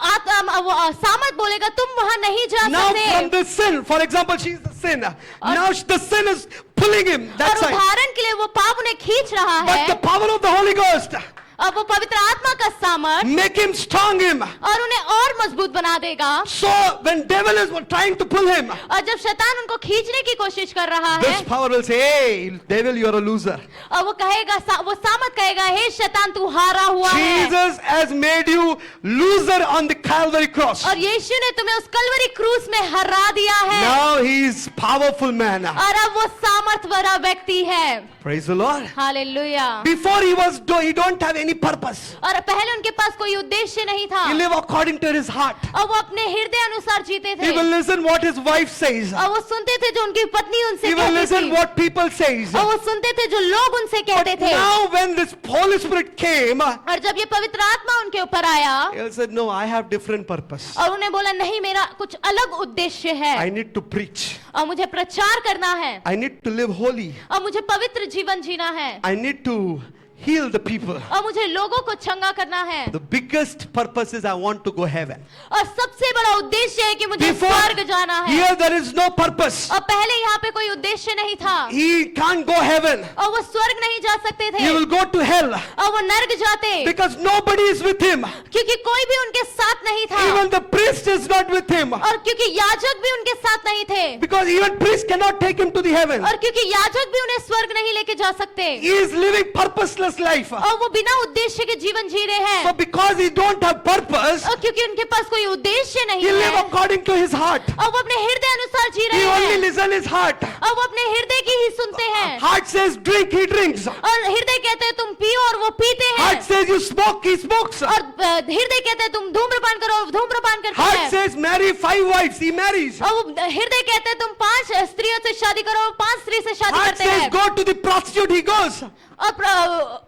वो सामर्थ बोलेगा तुम वहां नहीं जा Now from सकते। the sin, for example, she's the sin. Now the sin is pulling him that और side. उदाहरण के लिए वो पाप उन्हें खींच रहा But the है, power of the Holy Ghost अब वो पवित्र आत्मा का सामर्थ make him strong him. और उन्हें और मजबूत बना देगा। So when devil is trying to pull him, और जब शैतान उनको खींचने की कोशिश कर रहा है, this power will say, hey, devil, you are a loser. और वो कहेगा, वो सामर्थ कहेगा, हे शैतान तू हारा हुआ है। Jesus has made you loser on the Calvary cross. और यीशु ने तुम्हें उस कलवरी क्रूस में हरा दिया है। Now he is powerful man. और अब वो सामर्थ भरा व्यक्ति है। Praise the Lord. Hallelujah. Before he don't have any purpose. और पहले उनके पास कोई उद्देश्य नहीं था, He live according to his heart. और वो अपने हृदय अनुसार जीते थे। He will listen what his wife says. और वो सुनते थे जो उनकी पत्नी उनसे He will कहती listen थी, what people says. और वो सुनते थे जो लोग उनसे कहते थे। Now when this Holy Spirit came, और जब ये पवित्र आत्मा उनके ऊपर आया, he said, no, I have different purpose. और उन्हें बोला नहीं मेरा कुछ अलग उद्देश्य है, I need to preach. और मुझे प्रचार करना है, I need to live holy. और मुझे पवित्र जीवन जीना है, I need to heal the people. और मुझे लोगों को चंगा करना है। The biggest purpose is I want to go heaven. और सबसे बड़ा उद्देश्य है कि मुझे Before स्वर्ग जाना है। here there is no purpose. और पहले यहाँ पे कोई उद्देश्य नहीं था, He can't go heaven. और वो स्वर्ग नहीं जा सकते थे, He will go to hell और वो नर्क जाते, because nobody is with him. क्योंकि कोई भी उनके साथ नहीं था, Even the priest is not with him. और क्योंकि याजक भी उनके साथ नहीं थे, Because even priest cannot take him to the heaven. और क्योंकि याजक भी उन्हें स्वर्ग नहीं लेके जा सकते, He is living purposeless life. और वो बिना उद्देश्य के जीवन जी रहे हैं। So because he don't have purpose, और क्योंकि उनके पास कोई उद्देश्य नहीं he live है, according to his heart. और वो अपने हृदय अनुसार जी He रहे only हैं, listen his heart. और वो अपने हृदय की ही सुनते हैं। Heart says drink, he drinks. और हृदय कहते हैं तुम पियो, और वो पीते हैं। Heart says you smoke, he smokes. और हृदय कहते हैं तुम धूम्रपान करो, और धूम्रपान करते Heart हैं। says marry 5 wives, he marries. और वो हृदय कहते हैं तुम 5 स्त्रियों से शादी करो, और 5 स्त्री से शादी Heart करते says हैं। go to the prostitute, he goes. और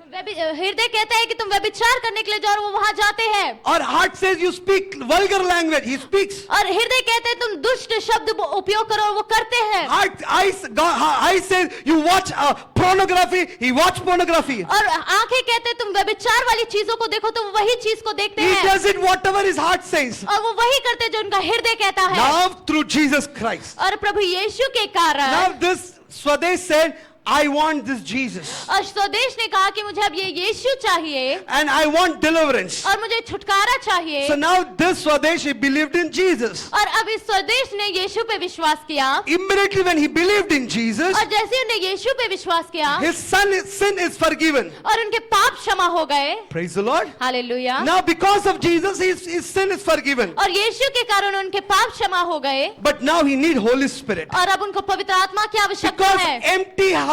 हृदय कहता है कि तुम व्यभिचार करने के लिए जाओ, और वो वहां जाते हैं। Or heart says you speak vulgar language, he speaks. और हृदय कहते हैं तुम दुष्ट शब्द उपयोग करो, और वो करते हैं। I says you watch pornography, he watch pornography. और आंखें कहते हैं तुम व्यभिचार वाली चीजों को देखो, तो वो वही चीज को देखते He हैं, does it whatever his heart says. और वो वही करते हैं जो उनका हृदय कहता है। Now through Jesus Christ. और प्रभु यीशु के कारण, Now this Swadesh said, I want this Jesus. और स्वदेश ने कहा कि मुझे अब ये यीशु चाहिए, And I want deliverance. और मुझे छुटकारा चाहिए। So now this Swadesh, he believed in Jesus. और अब इस स्वदेश ने यीशु पे विश्वास किया, Immediately when he believed in Jesus, और जैसे ही उन्हें यीशु पे विश्वास किया, his sin is forgiven. और उनके पाप क्षमा हो गए। Praise the Lord. Hallelujah. Now because of Jesus, his sin is forgiven. और यीशु के कारण उनके पाप क्षमा हो गए, But now he need Holy Spirit. और अब उनको पवित्र आत्मा की आवश्यकता Because है। empty heart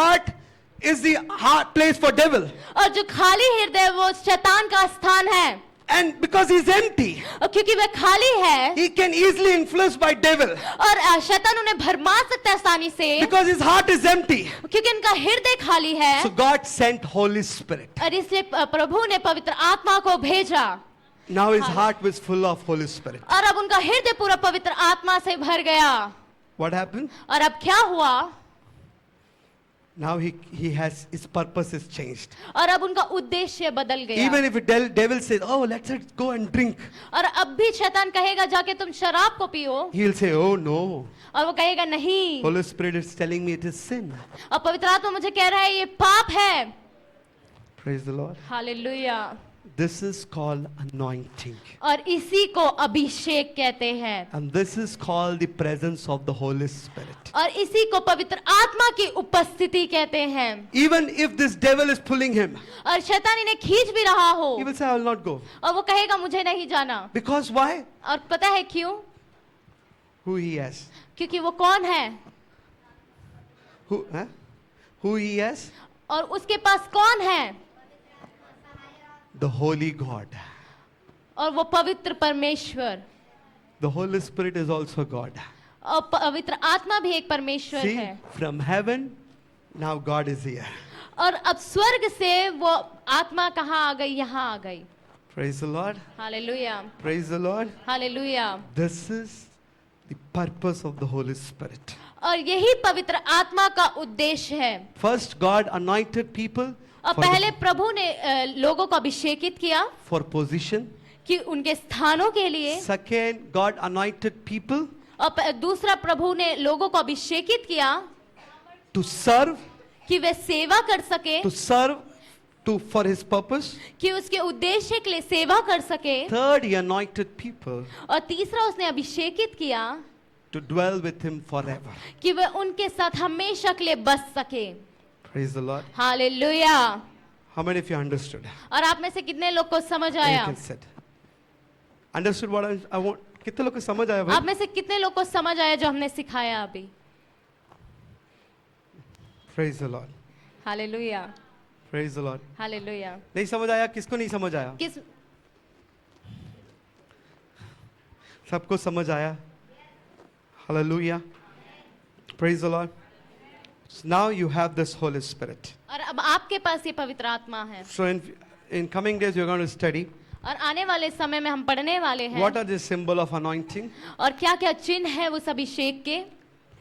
is the heart place for devil. और जो खाली हृदय वो शैतान का स्थान है, And because he's empty, और क्योंकि वह खाली है, he can easily influenced by devil. और शैतान उन्हें भरमा सकता है आसानी से, Because his heart is empty. क्योंकि उनका हृदय खाली है। So God sent Holy Spirit. और इसलिए प्रभु ने पवित्र आत्मा को भेजा, Now his heart was full of Holy Spirit. और अब उनका हृदय पूरा पवित्र आत्मा से भर गया। What happened? और अब क्या हुआ? Now he has, his purpose is changed. और अब उनका उद्देश्य बदल गया। Even if devil says, oh, let's go and drink, और अब भी शैतान कहेगा जाके तुम शराब को पियो, he'll say, oh no, और वो कहेगा नहीं, Holy Spirit is telling me it is sin. और पवित्र आत्मा मुझे कह रहा है ये पाप है। Praise the Lord. Hallelujah. This is called anointing. और इसी को अभिषेक कहते हैं, And this is called the presence of the Holy Spirit. और इसी को पवित्र आत्मा की उपस्थिति कहते हैं। Even if this devil is pulling him, और शैतान इन्हें खींच भी रहा हो, he will say, I will not go. और वो कहेगा मुझे नहीं जाना। Because why? और पता है क्यों? Who he has. क्योंकि वो कौन है, Who he has? और उसके पास कौन है? The Holy God. और वो पवित्र परमेश्वर। The Holy Spirit is also God. और पवित्र आत्मा भी एक परमेश्वर See, है। from heaven, now God is here. और अब स्वर्ग से वो आत्मा कहाँ आ गई? यहाँ आ गई। Praise the Lord. Hallelujah, Praise the Lord. Hallelujah. This is the purpose of the Holy Spirit. और यही पवित्र आत्मा का उद्देश्य है। First, God anointed people और पहले प्रभु ने लोगों को अभिषेकित किया for position. कि उनके स्थानों के लिए, Second, God anointed people और दूसरा प्रभु ने लोगों को अभिषेकित किया to serve, कि वे सेवा कर सके, to serve for his purpose. कि उसके उद्देश्य के लिए सेवा कर सके। Third, he anointed people और तीसरा उसने अभिषेकित किया to dwell with him forever. कि वे उनके साथ हमेशा के लिए बस सके। Praise the Lord. Hallelujah. How many of you understood? और आप में से कितने लोग को समझ You आया? can sit. Understood what I want? कितने लोग को समझ आया आप भाई? में से कितने लोग को समझ आया जो हमने सिखाया अभी? Praise the Lord. Hallelujah, Praise the Lord. Hallelujah. नहीं समझ आया? किसको नहीं समझ आया? किस सबको समझ आया? Hallelujah. Praise the Lord. So now you have this Holy Spirit. और अब आपके पास ये पवित्र आत्मा है So in coming days you're going to study और आने वाले समय में हम पढ़ने वाले हैं what are the symbol of anointing. और क्या क्या चिन्ह है उस अभिषेक के।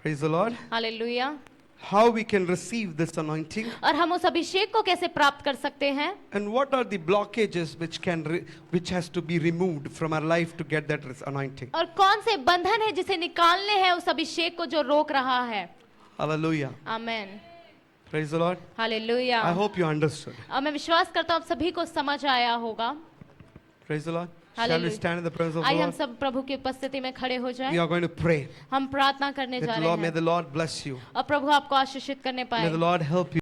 Praise the Lord. Hallelujah. How we can receive this anointing और हम उस अभिषेक को कैसे प्राप्त कर सकते हैं and what are the blockages which has to be removed from our life to get that anointing. और कौन से बंधन है जिसे निकालने हैं उस अभिषेक को जो रोक रहा है। Hallelujah. Amen. Praise the Lord. Hallelujah. I hope you understood. और मैं विश्वास करता हूँ आप सभी को समझ आया होगा। Praise the Lord. Shall we Hallelujah. stand in the presence of the आइए हम Lord? सब प्रभु की उपस्थिति में खड़े हो We जाएं। are going to pray. हम प्रार्थना करने जा That रहे Lord, may हैं the Lord bless you. और प्रभु आपको आशीषित करने May पाए। the Lord help you.